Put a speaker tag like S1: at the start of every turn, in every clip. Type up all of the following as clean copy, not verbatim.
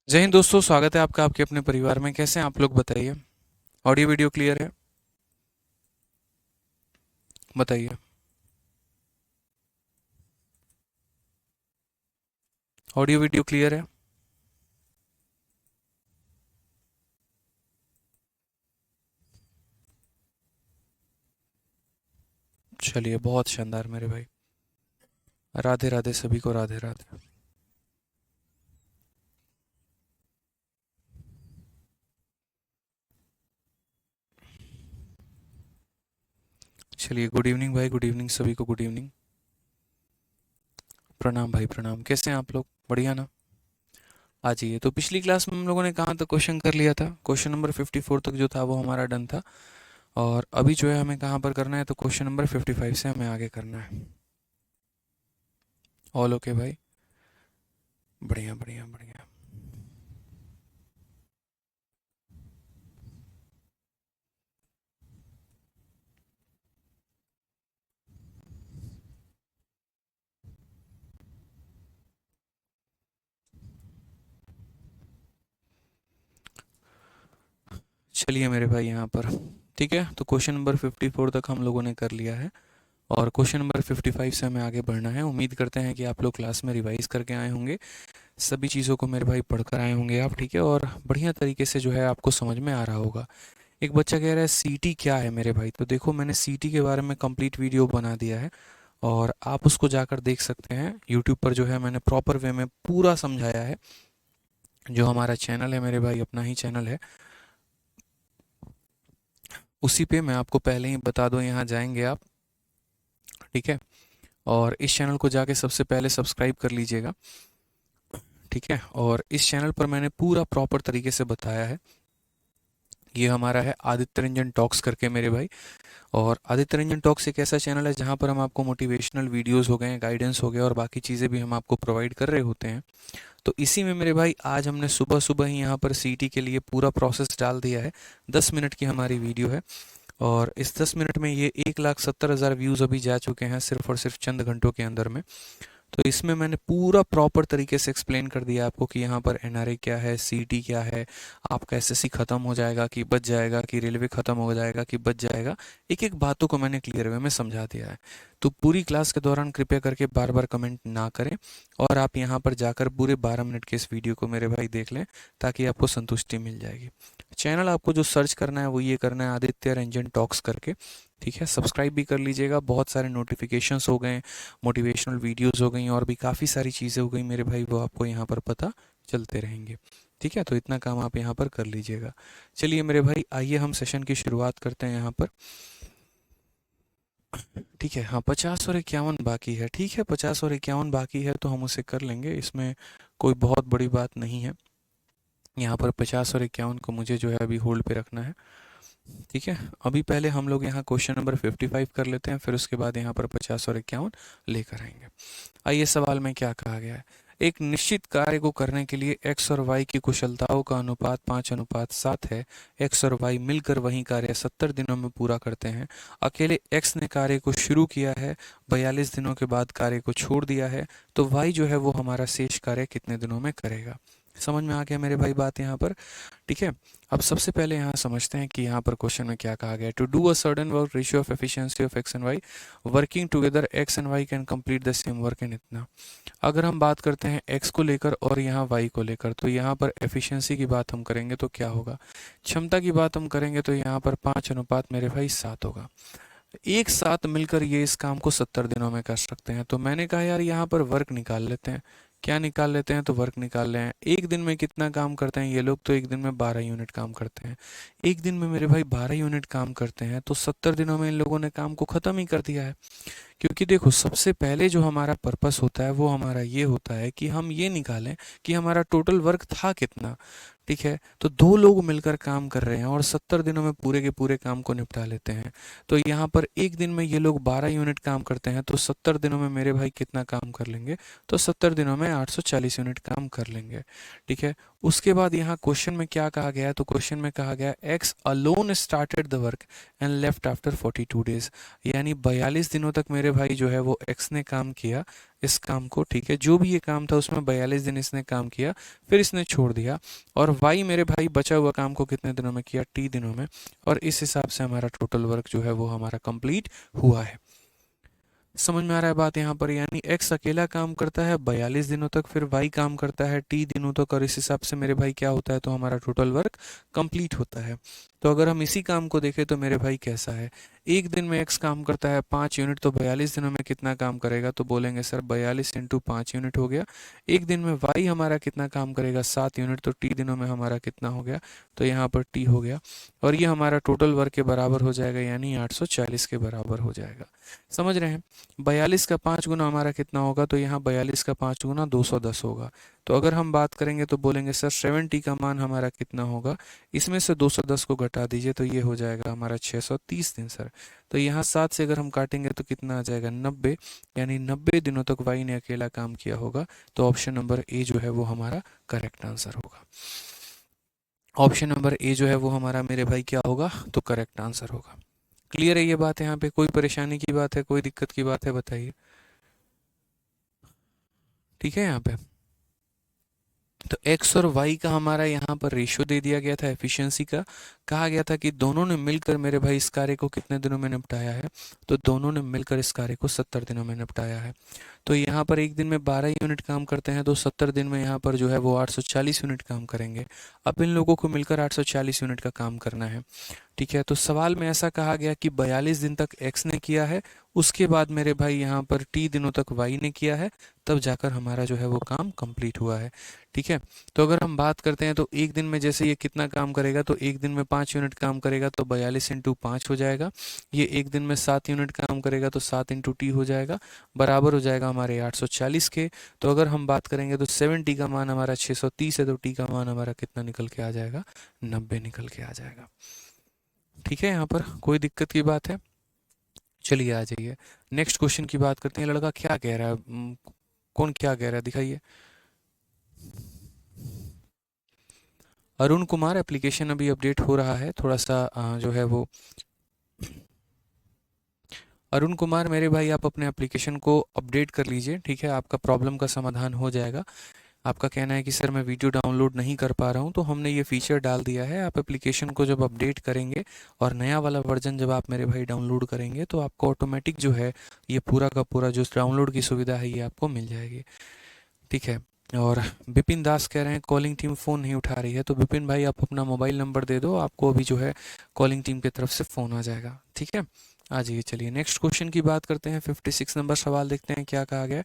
S1: जय हिंद दोस्तों, स्वागत है आपका आपके अपने परिवार में। कैसे हैं आप लोग, बताइए। ऑडियो वीडियो क्लियर है? बताइए। ऑडियो वीडियो क्लियर है? चलिए, बहुत शानदार मेरे भाई। राधे राधे सभी को, राधे राधे। चलिए, गुड इवनिंग भाई, गुड इवनिंग सभी को, गुड इवनिंग। प्रणाम भाई, प्रणाम। कैसे हैं आप लोग? बढ़िया ना? आ जाइए। तो पिछली क्लास में हम लोगों ने कहाँ तक क्वेश्चन कर लिया था? क्वेश्चन नंबर 54 तक जो था वो हमारा डन था। और अभी जो है हमें कहाँ पर करना है, तो क्वेश्चन नंबर 55 से हमें आगे करना है। ऑल ओके भाई? बढ़िया बढ़िया बढ़िया। चलिए मेरे भाई, यहाँ पर ठीक है। तो क्वेश्चन नंबर 54 तक हम लोगों ने कर लिया है। और क्वेश्चन नंबर 55 से हमें आगे बढ़ना है। उम्मीद करते हैं कि आप लोग क्लास में रिवाइज करके आए होंगे, सभी चीज़ों को मेरे भाई पढ़कर आए होंगे आप, ठीक है। और बढ़िया तरीके से जो है आपको समझ में आ रहा होगा। एक बच्चा कह रहा है सीटी क्या है मेरे भाई। तो देखो, मैंने सीटी के बारे में कंप्लीट वीडियो बना दिया है और आप उसको जाकर देख सकते हैं यूट्यूब पर। जो है मैंने प्रॉपर वे में पूरा समझाया है। जो हमारा चैनल है मेरे भाई, अपना ही चैनल है, उसी पे मैं आपको पहले ही बता दूं, यहाँ जाएंगे आप, ठीक है। और इस चैनल को जाके सबसे पहले सब्सक्राइब कर लीजिएगा, ठीक है। और इस चैनल पर मैंने पूरा प्रॉपर तरीके से बताया है। ये हमारा है आदित्य रंजन टॉक्स करके मेरे भाई। और आदित्य रंजन टॉक्स एक ऐसा चैनल है जहाँ पर हम आपको मोटिवेशनल वीडियोस हो गए, गाइडेंस हो गया और बाकी चीज़ें भी हम आपको प्रोवाइड कर रहे होते हैं। तो इसी में मेरे भाई आज हमने सुबह सुबह ही यहाँ पर सीटी के लिए पूरा प्रोसेस डाल दिया है। 10 मिनट की हमारी वीडियो है। और इस 10 मिनट में ये 1,70,000 व्यूज़ अभी जा चुके हैं, सिर्फ और सिर्फ चंद घंटों के अंदर में। तो इसमें मैंने पूरा प्रॉपर तरीके से एक्सप्लेन कर दिया आपको कि यहाँ पर एनआरए क्या है, सीटी क्या है, आपका एसएससी खत्म हो जाएगा कि बच जाएगा, कि रेलवे खत्म हो जाएगा कि बच जाएगा। एक एक बातों को मैंने क्लियर वे में समझा दिया है। तो पूरी क्लास के दौरान कृपया करके बार बार कमेंट ना करें और आप यहाँ पर जाकर पूरे 12 मिनट के इस वीडियो को मेरे भाई देख लें, ताकि आपको संतुष्टि मिल जाएगी। चैनल आपको जो सर्च करना है वो ये करना है, आदित्य रंजन टॉक्स करके, ठीक है। सब्सक्राइब भी कर लीजिएगा। बहुत सारे नोटिफिकेशंस हो गए, मोटिवेशनल वीडियोस हो गई और भी काफ़ी सारी चीज़ें हो गई मेरे भाई, वो आपको यहाँ पर पता चलते रहेंगे, ठीक है। तो इतना काम आप यहाँ पर कर लीजिएगा। चलिए मेरे भाई, आइए हम सेशन की शुरुआत करते हैं यहाँ पर, ठीक है। हाँ, 50 और 51 बाकी है, ठीक है। 50 और 51 बाकी है तो हम उसे कर लेंगे, इसमें कोई बहुत बड़ी बात नहीं है। यहाँ पर 50 और 51 को मुझे जो है अभी होल्ड पे रखना है, ठीक है। अभी पहले हम लोग यहाँ क्वेश्चन नंबर 55 कर लेते हैं, फिर उसके बाद यहाँ पर 50 और 51 लेकर आएंगे। आइए, सवाल में क्या कहा गया है। एक निश्चित कार्य को करने के लिए x और y की कुशलताओं का अनुपात 5:7 है। x और y मिलकर वही कार्य 70 दिनों में पूरा करते हैं। अकेले x ने कार्य को शुरू किया है, 42 दिनों के बाद कार्य को छोड़ दिया है, तो y जो है वो हमारा शेष कार्य कितने दिनों में करेगा। समझ में आ गया मेरे भाई बात यहाँ पर, ठीक है। अब सबसे पहले यहाँ समझते हैं कि यहाँ पर क्वेश्चन में क्या कहा गया है। To do a certain work, ratio of efficiency of x and y working together, x and y can complete the same work in इतना। अगर हम बात करते हैं एक्स को लेकर और यहाँ वाई को लेकर, तो यहाँ पर एफिशिएंसी की बात हम करेंगे तो क्या होगा, क्षमता की बात हम करेंगे तो यहाँ पर 5 अनुपात मेरे भाई 7 होगा। एक साथ मिलकर ये इस काम को 70 दिनों में कर सकते हैं। तो मैंने कहा यार यहाँ पर वर्क निकाल लेते हैं। क्या निकाल लेते हैं? तो वर्क निकाल रहे हैं। एक दिन में कितना काम करते हैं ये लोग? तो एक दिन में 12 यूनिट काम करते हैं। एक दिन में मेरे भाई 12 यूनिट काम करते हैं, तो 70 दिनों में इन लोगों ने काम को ख़त्म ही कर दिया है। क्योंकि देखो, सबसे पहले जो हमारा पर्पस होता है वो हमारा ये होता है कि हम ये निकालें कि हमारा टोटल वर्क था कितना, ठीक है। तो दो लोग मिलकर काम कर रहे हैं और 70 दिनों में पूरे के पूरे काम को निपटा लेते हैं। तो यहाँ पर एक दिन में ये लोग 12 यूनिट काम करते हैं, तो 70 दिनों में मेरे भाई कितना काम कर लेंगे? तो 70 दिनों में 840 यूनिट काम कर लेंगे, ठीक है। उसके बाद यहाँ क्वेश्चन में क्या कहा गया है, तो क्वेश्चन में कहा गया x alone started the work and left after 42 days, यानी 42 दिनों तक मेरे भाई जो है वो एक्स ने काम किया इस काम को, ठीक है, जो भी ये काम था उसमें 42 दिन इसने काम किया, फिर इसने छोड़ दिया, और वाई मेरे भाई बचा हुआ काम को कितने दिनों में किया, टी दिनों में, और इस हिसाब से हमारा टोटल वर्क जो है वो हमारा कंप्लीट हुआ है। समझ में आ रहा है बात यहाँ पर, यानी एक्स अकेला काम करता है 42 दिनों तक, फिर वाई काम करता है टी दिनों तक, और इस हिसाब से मेरे भाई क्या होता है, तो हमारा टोटल वर्क कंप्लीट होता है। तो अगर हम इसी काम को देखें तो मेरे भाई कैसा है, एक दिन में एक्स काम करता है 5 यूनिट, तो 42 दिनों में कितना काम करेगा, तो बोलेंगे सर 42 इंटू 5 यूनिट हो गया। एक दिन में वाई हमारा कितना काम करेगा, 7 यूनिट, तो टी दिनों में हमारा कितना हो गया, तो यहाँ पर टी हो गया, और ये हमारा टोटल वर्क के बराबर हो जाएगा, यानी 840 के बराबर हो जाएगा। समझ रहे हैं, 42 का 5 गुना हमारा कितना होगा, तो यहाँ 42 का 5 गुना 210 होगा। तो अगर हम बात करेंगे तो बोलेंगे सर 70 का मान हमारा कितना होगा, इसमें से 210 को घटा दीजिए, तो ये हो जाएगा हमारा 630 दिन सर। तो यहाँ 7 से अगर हम काटेंगे तो कितना आ जाएगा, 90, यानी 90 दिनों तक वाई ने अकेला काम किया होगा। तो ऑप्शन नंबर ए जो है वो हमारा करेक्ट आंसर होगा। ऑप्शन नंबर ए जो है वो हमारा मेरे भाई क्या होगा, तो करेक्ट आंसर होगा। क्लियर है ये बात, यहाँ पे कोई परेशानी की बात है, कोई दिक्कत की बात है, बताइए। ठीक है, यहाँ पे तो x और y का हमारा यहाँ पर रेशियो दे दिया गया था, एफिशिएंसी का। कहा गया था कि दोनों ने मिलकर मेरे भाई इस कार्य को कितने दिनों में निपटाया है, तो दोनों ने मिलकर इस कार्य को 70 दिनों में निपटाया है। तो यहाँ पर एक दिन में 12 यूनिट काम करते हैं, तो 70 दिन में यहाँ पर जो है वो 840 यूनिट काम करेंगे। अब इन लोगों को मिलकर 840 यूनिट का काम करना है, ठीक है। तो सवाल में ऐसा कहा गया कि 42 दिन तक x ने किया है, उसके बाद मेरे भाई यहाँ पर t दिनों तक y ने किया है, तब जाकर हमारा जो है वो काम कंप्लीट हुआ है, ठीक है। तो अगर हम बात करते हैं तो एक दिन में जैसे ये कितना काम करेगा, तो एक दिन में 5 यूनिट काम करेगा, तो 42 इंटू 5 हो जाएगा। ये एक दिन में 7 यूनिट काम करेगा, तो 7 इंटू टी हो जाएगा, बराबर हो जाएगा हमारे 840 के। तो अगर हम बात करेंगे तो 70 का मान हमारा 630 है, तो टी का मान हमारा कितना निकल के आ जाएगा, 90 निकल के आ जाएगा। ठीक है, यहाँ पर कोई दिक्कत की बात है। चलिए आ जाइए, नेक्स्ट क्वेश्चन की बात करते हैं। लड़का क्या कह रहा है, कौन क्या कह रहा है, दिखाइए। अरुण कुमार, एप्लीकेशन अभी अपडेट हो रहा है, थोड़ा सा जो है वो। अरुण कुमार मेरे भाई, आप अपने एप्लीकेशन को अपडेट कर लीजिए, ठीक है, आपका प्रॉब्लम का समाधान हो जाएगा। आपका कहना है कि सर मैं वीडियो डाउनलोड नहीं कर पा रहा हूं, तो हमने ये फीचर डाल दिया है। आप एप्लीकेशन को जब अपडेट करेंगे और नया वाला वर्जन जब आप मेरे भाई डाउनलोड करेंगे, तो आपको ऑटोमेटिक जो है ये पूरा का पूरा जो डाउनलोड की सुविधा है ये आपको मिल जाएगी, ठीक है। और विपिन दास कह रहे हैं कॉलिंग टीम फ़ोन नहीं उठा रही है, तो विपिन भाई आप अपना मोबाइल नंबर दे दो, आपको अभी जो है कॉलिंग टीम की तरफ से फ़ोन आ जाएगा, ठीक है। आ जाइए, चलिए नेक्स्ट क्वेश्चन की बात करते हैं। 56 नंबर सवाल देखते हैं क्या कहा गया है।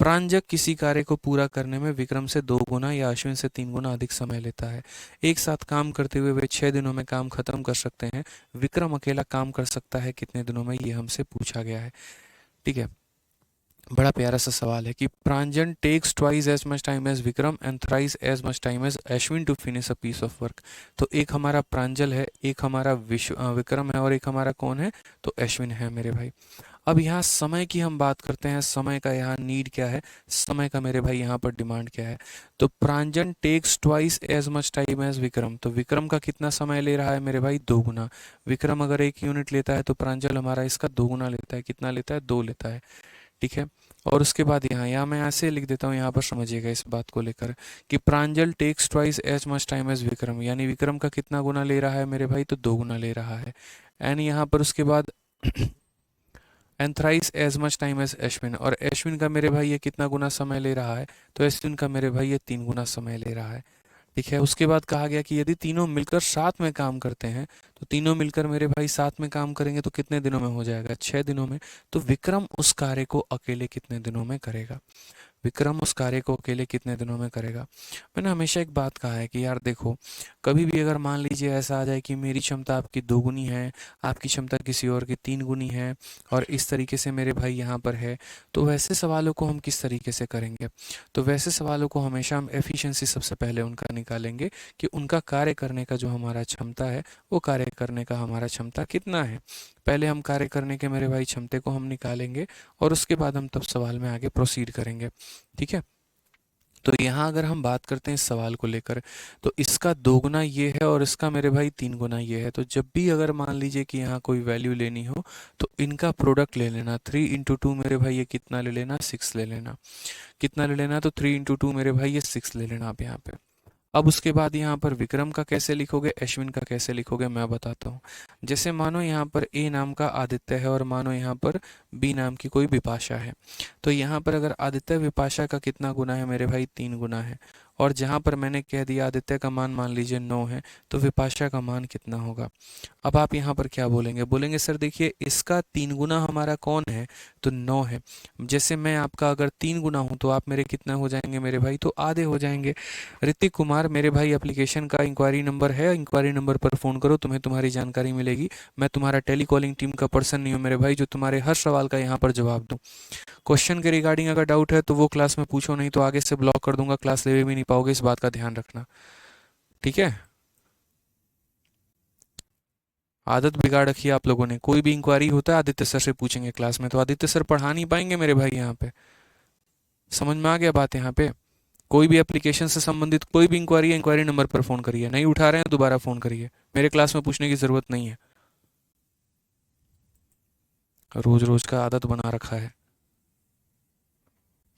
S1: प्रांजक किसी कार्य को पूरा करने में विक्रम से 2 गुना या अश्विन से 3 गुना अधिक समय लेता है। एक साथ काम करते हुए वे 6 दिनों में काम खत्म कर सकते हैं। विक्रम अकेला काम कर सकता है कितने दिनों में, ये हमसे पूछा गया है, ठीक है। बड़ा प्यारा सा सवाल है कि Pranjan takes twice as much time as Vikram and thrice as much time as Ashwin to finish a piece of work. तो एक हमारा प्रांजल है, एक हमारा विक्रम है, और एक हमारा कौन है, तो अश्विन है मेरे भाई। अब यहाँ समय की हम बात करते हैं, समय का यहाँ नीड क्या है, समय का मेरे भाई यहाँ पर डिमांड क्या है। तो Pranjan takes twice as much time as Vikram, तो विक्रम का कितना समय ले रहा है मेरे भाई, 2 गुना। विक्रम अगर 1 यूनिट लेता है तो प्रांजल हमारा इसका 2 गुना लेता है, कितना लेता है, 2 लेता है, ठीक है। और उसके बाद यहाँ मैं ऐसे लिख देता हूँ, यहाँ पर समझिएगा इस बात को लेकर कि Pranjal takes twice as much time as Vikram, यानी विक्रम का कितना गुना ले रहा है मेरे भाई, तो 2 गुना ले रहा है। एंड यहाँ पर उसके बाद and thrice as much time as Ashwin, और अश्विन का मेरे भाई ये कितना गुना समय ले रहा है, तो अश्विन का मेरे भाई ये 3 गुना समय ले रहा है, ठीक है। उसके बाद कहा गया कि यदि तीनों मिलकर साथ में काम करते हैं, तो तीनों मिलकर मेरे भाई साथ में काम करेंगे तो कितने दिनों में हो जाएगा, 6 दिनों में। तो विक्रम उस कार्य को अकेले कितने दिनों में करेगा, विक्रम उस कार्य को अकेले कितने दिनों में करेगा। मैंने हमेशा एक बात कहा है कि यार देखो, कभी भी अगर मान लीजिए ऐसा आ जाए कि मेरी क्षमता आपकी 2 गुनी है, आपकी क्षमता किसी और की 3 गुनी है, और इस तरीके से मेरे भाई यहाँ पर है, तो वैसे सवालों को हम किस तरीके से करेंगे। तो वैसे सवालों को हमेशा हम एफिशिएंसी सबसे पहले उनका निकालेंगे कि उनका कार्य करने का जो हमारा क्षमता है, वो कार्य करने का हमारा क्षमता कितना है। पहले हम कार्य करने के मेरे भाई क्षमते को हम निकालेंगे, और उसके बाद हम तब सवाल में आगे प्रोसीड करेंगे, ठीक है। तो यहाँ अगर हम बात करते हैं इस सवाल को लेकर, तो इसका 2 गुना ये है और इसका मेरे भाई 3 गुना ये है। तो जब भी अगर मान लीजिए कि यहाँ कोई वैल्यू लेनी हो तो इनका प्रोडक्ट ले लेना। 3 इंटू 2 मेरे भाई ये कितना ले लेना, 6 ले लेना। कितना ले लेना, तो 3 इंटू 2 मेरे भाई ये 6 ले लेना आप यहाँ पे। अब उसके बाद यहाँ पर विक्रम का कैसे लिखोगे, अश्विन का कैसे लिखोगे, मैं बताता हूँ। जैसे मानो यहाँ पर ए नाम का आदित्य है और मानो यहाँ पर बी नाम की कोई विपाशा है। तो यहाँ पर अगर आदित्य विपाशा का कितना गुना है मेरे भाई, 3 गुना है। और जहाँ पर मैंने कह दिया आदित्य का मान लीजिए 9 है, तो विपाशा का मान कितना होगा। अब आप यहाँ पर क्या बोलेंगे, बोलेंगे सर देखिए इसका 3 गुना हमारा कौन है, तो 9 है। जैसे मैं आपका अगर 3 गुना हूँ तो आप मेरे कितना हो जाएंगे मेरे भाई, तो आधे हो जाएंगे। ऋतिक कुमार मेरे भाई एप्लीकेशन का इंक्वायरी नंबर है, इंक्वायरी नंबर पर फ़ोन करो, तुम्हें तुम्हारी जानकारी मिलेगी। मैं तुम्हारा टेलीकॉलिंग टीम का पर्सन नहीं हूँ मेरे भाई जो तुम्हारे हर सवाल का यहाँ पर जवाब दूँ। क्वेश्चन के रिगार्डिंग अगर डाउट है तो वो क्लास में पूछो, नहीं तो आगे से ब्लॉक कर दूंगा, क्लास ले भी नहीं पाओगे, इस बात का ध्यान रखना, ठीक है। आदत बिगाड़ रखी है आप लोगों ने, कोई भी इंक्वायरी होता है आदित्य सर से पूछेंगे क्लास में, तो आदित्य सर पढ़ा नहीं पाएंगे मेरे भाई यहाँ पे। समझ में आ गया बात यहाँ पे। कोई भी एप्लीकेशन से संबंधित कोई भी इंक्वायरी है, इंक्वायरी नंबर पर फोन करिए, नहीं उठा रहे हैं दोबारा फोन करिए, मेरे क्लास में पूछने की जरूरत नहीं है। रोज रोज का आदत बना रखा है,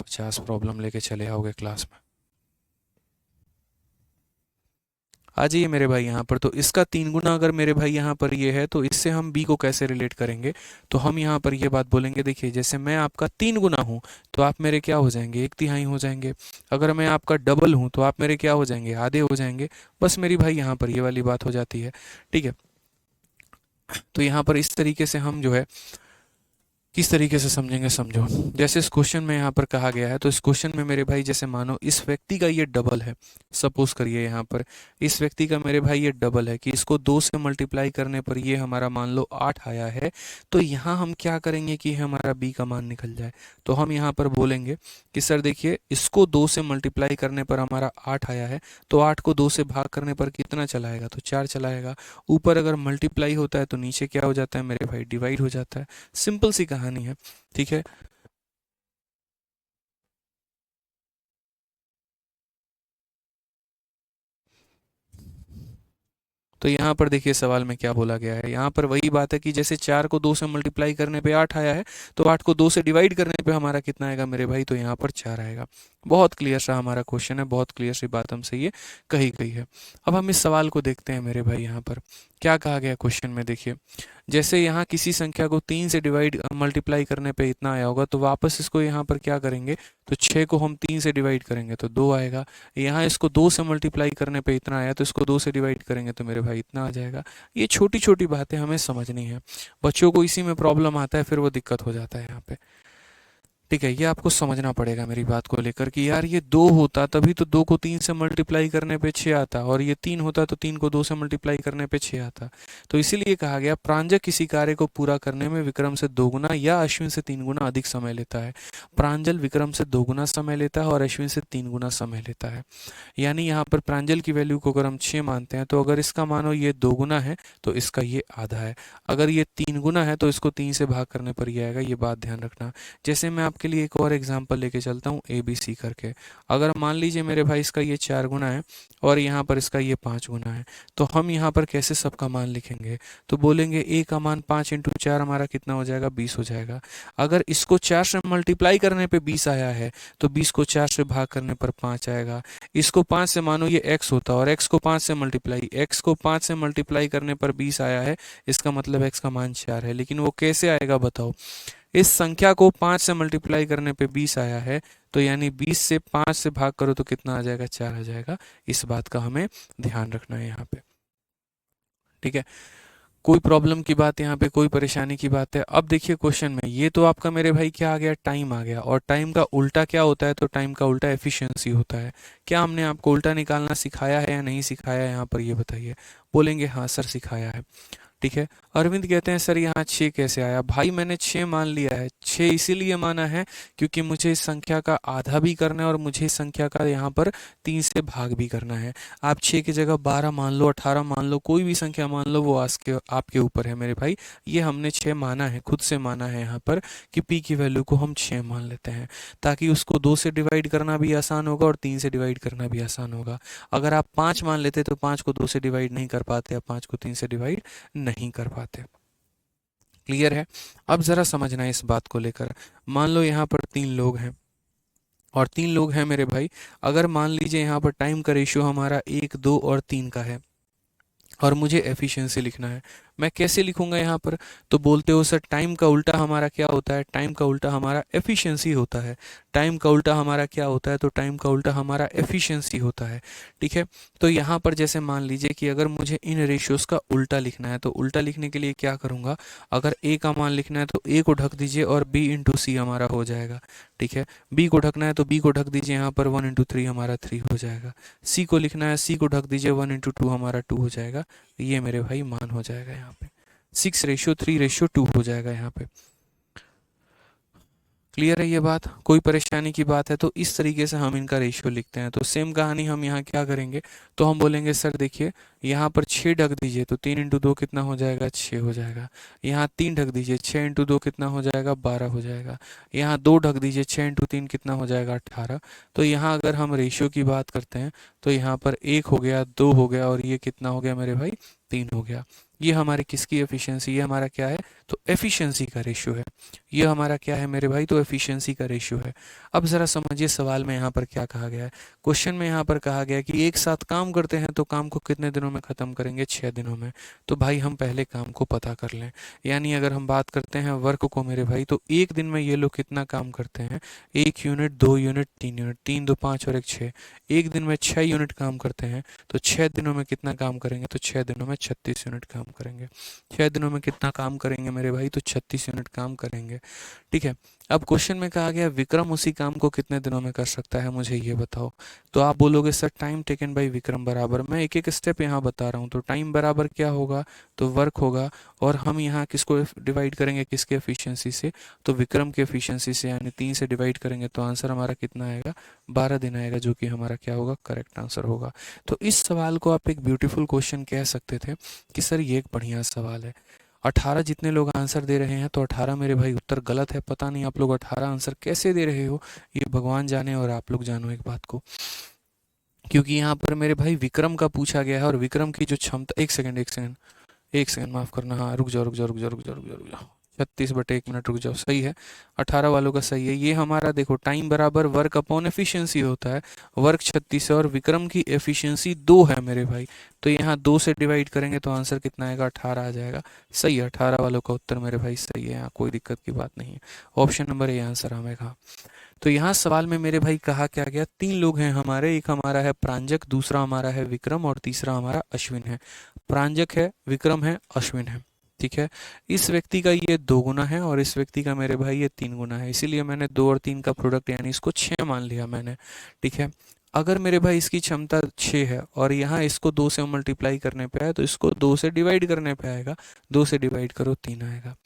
S1: 50 प्रॉब्लम लेके चले आओगे क्लास में। आ जाइए मेरे भाई यहाँ पर, तो इसका 3 गुना अगर मेरे भाई यहाँ पर ये है तो इससे हम बी को कैसे रिलेट करेंगे, तो हम यहाँ पर ये बात बोलेंगे, देखिए जैसे मैं आपका 3 गुना हूँ तो आप मेरे क्या हो जाएंगे, 1/3 हो जाएंगे। अगर मैं आपका डबल हूँ तो आप मेरे क्या हो जाएंगे, आधे हो जाएंगे। बस मेरी भाई यहाँ पर ये वाली बात हो जाती है, ठीक है। तो यहाँ पर इस तरीके से हम जो है किस तरीके से समझेंगे, समझो। जैसे इस क्वेश्चन में यहाँ पर कहा गया है, तो इस क्वेश्चन में मेरे भाई जैसे मानो इस व्यक्ति का ये डबल है, सपोज करिए यहाँ पर इस व्यक्ति का मेरे भाई ये डबल है कि इसको 2 से मल्टीप्लाई करने पर ये हमारा मान लो 8 आया है। तो यहाँ हम क्या करेंगे कि हमारा बी का मान निकल जाए, तो हम यहाँ पर बोलेंगे कि सर देखिए इसको 2 से मल्टीप्लाई करने पर हमारा 8 आया है, तो 8 को 2 से भाग करने पर कितना चलाएगा, तो 4 चलाएगा। ऊपर अगर मल्टीप्लाई होता है तो नीचे क्या हो जाता है मेरे भाई, डिवाइड हो जाता है। सिंपल सी कहानी है, ठीक है। तो यहाँ पर देखिए सवाल में क्या बोला गया है, यहाँ पर वही बात है कि जैसे 4 को 2 से मल्टीप्लाई करने पे 8 आया है, तो 8 को 2 से डिवाइड करने पे हमारा कितना आएगा मेरे भाई, तो यहाँ पर 4 आएगा। बहुत क्लियर सा हमारा क्वेश्चन है, बहुत क्लियर सी बात हमसे ये कही गई है। अब हम इस सवाल को देखते हैं मेरे भाई, यहाँ पर क्या कहा गया क्वेश्चन में, देखिए जैसे यहाँ किसी संख्या को 3 से डिवाइड मल्टीप्लाई करने पे इतना आया होगा, तो वापस इसको यहाँ पर क्या करेंगे, तो 6 को हम 3 से डिवाइड करेंगे तो 2 आएगा। यहाँ इसको 2 से मल्टीप्लाई करने पे इतना आया, तो इसको 2 से डिवाइड करेंगे तो मेरे भाई इतना आ जाएगा। ये छोटी छोटी बातें हमें समझनी है, बच्चों को इसी में प्रॉब्लम आता है, फिर वो दिक्कत हो जाता है यहाँ पे, ठीक है। ये आपको समझना पड़ेगा मेरी बात को लेकर कि यार ये 2 होता तभी तो 2 को 3 से मल्टीप्लाई करने पे 6 आता, और ये 3 होता तो 3 को 2 से मल्टीप्लाई करने पे 6 आता। तो इसीलिए कहा गया प्रांजक किसी कार्य को पूरा करने में विक्रम से 2 गुना या अश्विन से 3 गुना अधिक समय लेता है। प्रांजल विक्रम से 2 गुना समय लेता है और अश्विन से 3 गुना समय लेता है। यानी यहाँ पर प्रांजल की वैल्यू को अगर हम 6 मानते हैं, तो अगर इसका मानो ये 2 गुना है तो इसका ये आधा है। अगर ये 3 गुना है तो इसको 3 से भाग करने पर ये आएगा, ये बात ध्यान रखना। जैसे मैं आपके लिए एक और एग्जांपल लेके चलता हूँ ABC करके। अगर मान लीजिए मेरे भाई इसका ये 4 गुना है और यहाँ पर इसका ये 5 गुना है, तो हम यहाँ पर कैसे सबका मान लिखेंगे, तो बोलेंगे A का मान 5 इंटू 4 हमारा कितना हो जाएगा, 20 हो जाएगा। अगर इसको 4 से मल्टीप्लाई करने पे 20 आया है, तो 20 को 4 से भाग करने पर 5 आएगा। इसको 5 से मानो ये x होता और x को 5 से मल्टीप्लाई, x को 5 से मल्टीप्लाई करने पर 20 आया है, इसका मतलब x का मान 4 है। लेकिन वो कैसे आएगा बताओ, इस संख्या को 5 से मल्टीप्लाई करने पे 20 आया है, तो यानी 20 से 5 से भाग करो तो कितना आ जाएगा, 4 आ जाएगा। इस बात का हमें ध्यान रखना है यहाँ पे, ठीक है। कोई प्रॉब्लम की बात यहाँ पे, कोई परेशानी की बात है। अब देखिए क्वेश्चन में ये तो आपका मेरे भाई क्या आ गया, टाइम आ गया, और टाइम का उल्टा क्या होता है, तो टाइम का उल्टा एफिशिएंसी होता है। क्या हमने आपको उल्टा निकालना सिखाया है या नहीं सिखाया है, यहाँ पर ये बताइए। बोलेंगे हाँ सर सिखाया है। ठीक है। अरविंद कहते हैं सर यहाँ 6 कैसे आया? भाई मैंने 6 मान लिया है। 6 इसीलिए माना है क्योंकि मुझे इस संख्या का आधा भी करना है और मुझे इस संख्या का यहाँ पर 3 से भाग भी करना है। आप 6 की जगह 12 मान लो, 18 मान लो, कोई भी संख्या मान लो, वो आपके ऊपर है मेरे भाई। ये हमने 6 माना है, खुद से माना है यहाँ पर कि पी की वैल्यू को हम 6 मान लेते हैं, ताकि उसको 2 से डिवाइड करना भी आसान होगा और 3 से डिवाइड करना भी आसान होगा। अगर आप 5 मान लेते तो 5 को 2 से डिवाइड नहीं कर पाते, आप 5 को 3 से डिवाइड नहीं कर पाते। क्लियर है? अब ज़रा समझना है इस बात को लेकर। मान लो यहाँ पर 3 लोग हैं और 3 लोग हैं मेरे भाई। अगर मान लीजिए यहाँ पर टाइम का रेशियो हमारा 1, 2 और 3 का है और मुझे एफिशिएंसी लिखना है, मैं कैसे लिखूंगा यहाँ पर? तो बोलते हो सर टाइम का उल्टा हमारा क्या होता है? टाइम का उल्टा हमारा एफिशिएंसी होता है। टाइम का उल्टा हमारा क्या होता है? तो टाइम का उल्टा हमारा एफिशिएंसी होता है। ठीक है। तो यहाँ पर जैसे मान लीजिए कि अगर मुझे इन रेशियोज का उल्टा लिखना है, तो उल्टा लिखने के लिए क्या करूँगा? अगर ए का मान लिखना है तो ए को ढक दीजिए और बी इंटू सी हमारा हो जाएगा। ठीक है। बी को ढकना है तो बी को ढक दीजिए, यहाँ पर 1 इंटू 3 हमारा 3 हो जाएगा। सी को लिखना है, सी को ढक दीजिए, 1 इंटू 2 हमारा 2 हो जाएगा। ये मेरे भाई मान हो जाएगा यहाँ पे। 6:3:2 हो जाएगा यहाँ पे। क्लियर है ये बात? कोई परेशानी की बात है तो इस तरीके से हम इनका रेशियो लिखते हैं। तो सेम कहानी हम यहाँ क्या करेंगे? तो हम बोलेंगे सर देखिए यहाँ पर 6 ढक दीजिए, तो 3 इंटू 2 कितना हो जाएगा? 6 हो जाएगा। यहाँ 3 ढक दीजिए, 6 इंटू 2 कितना हो जाएगा? 12 हो जाएगा। यहाँ 2 ढक दीजिए, 6 इंटू 3 कितना हो जाएगा? 18। तो यहाँ अगर हम रेशियो की बात करते हैं तो यहाँ पर 1 हो गया, 2 हो गया और ये कितना हो गया मेरे भाई? 3 हो गया। ये हमारी किसकी एफिशिएंसी? ये हमारा क्या है? तो एफिशिएंसी का रेशियो है। ये हमारा क्या है मेरे भाई? तो एफिशिएंसी का रेशियो है। अब ज़रा समझिए सवाल में यहाँ पर क्या कहा गया है। क्वेश्चन में यहाँ पर कहा गया है कि एक साथ काम करते हैं तो काम को कितने दिनों में ख़त्म करेंगे? 6 दिनों में। तो भाई हम पहले काम को पता कर लें। यानी अगर हम बात करते हैं वर्क को मेरे भाई, तो एक दिन में ये लोग कितना काम करते हैं? 1 यूनिट, 2 यूनिट, 3 यूनिट, 3 2 5 और 1 6। एक दिन में 6 यूनिट काम करते हैं। तो 6 दिनों में कितना काम करेंगे? तो 6 दिनों में 36 यूनिट काम करेंगे। 6 दिनों में कितना काम करेंगे मेरे भाई? तो 36 यूनिट काम करेंगे। ठीक है। अब क्वेश्चन में कहा गया विक्रम उसी काम को कितने दिनों में कर सकता है, मुझे ये बताओ। तो आप बोलोगे sir time taken bye Vikram बराबर, मैं एक एक स्टेप यहाँ बता रहा हूँ। तो टाइम बराबर क्या होगा? तो वर्क होगा। और हम यहाँ किसको डिवाइड करेंगे? किसके एफिशिएंसी से? तो विक्रम के एफिशिएंसी से, यानी 3 से डिवाइड करेंगे तो आंसर हमारा कितना आएगा? 12 दिन आएगा, जो कि हमारा क्या होगा? करेक्ट आंसर होगा। तो इस सवाल को आप एक ब्यूटीफुल क्वेश्चन कह सकते थे कि सर ये एक बढ़िया सवाल है। 18 जितने लोग आंसर दे रहे हैं, तो 18 मेरे भाई उत्तर गलत है। पता नहीं आप लोग 18 आंसर कैसे दे रहे हो, ये भगवान जाने और आप लोग जानो एक बात को। क्योंकि यहाँ पर मेरे भाई विक्रम का पूछा गया है और विक्रम की जो क्षमता, एक सेकंड एक सेकंड एक सेकंड माफ करना, हाँ रुक जाओ रुक जाओ रुक जाओ रुक जाओ रुक जाओ रुक जाओ, 36/1 मिनट रुक जाओ, सही है। 18 वालों का सही है। ये हमारा देखो टाइम बराबर वर्क अपॉन एफिशिएंसी होता है। वर्क 36 है और विक्रम की एफिशिएंसी 2 है मेरे भाई। तो यहाँ 2 से डिवाइड करेंगे तो आंसर कितना आएगा? 18 आ जाएगा। सही है, 18 वालों का उत्तर मेरे भाई सही है, यहाँ कोई दिक्कत की बात नहीं है। ऑप्शन नंबर ए आंसर हमें। तो यहाँ सवाल में मेरे भाई कहा क्या गया? 3 लोग हैं हमारे, एक हमारा है प्रांजक, दूसरा हमारा है विक्रम और तीसरा हमारा अश्विन है। प्रांजक है, विक्रम है, अश्विन है। ठीक है। इस व्यक्ति का ये 2 गुना है और इस व्यक्ति का मेरे भाई ये 3 गुना है, इसीलिए मैंने 2 और 3 का प्रोडक्ट यानी इसको 6 मान लिया मैंने। ठीक है। अगर मेरे भाई इसकी क्षमता 6 है और यहाँ इसको 2 से मल्टीप्लाई करने पे आए, तो इसको 2 से डिवाइड करने पे आएगा। 2 से डिवाइड करो 3 आएगा।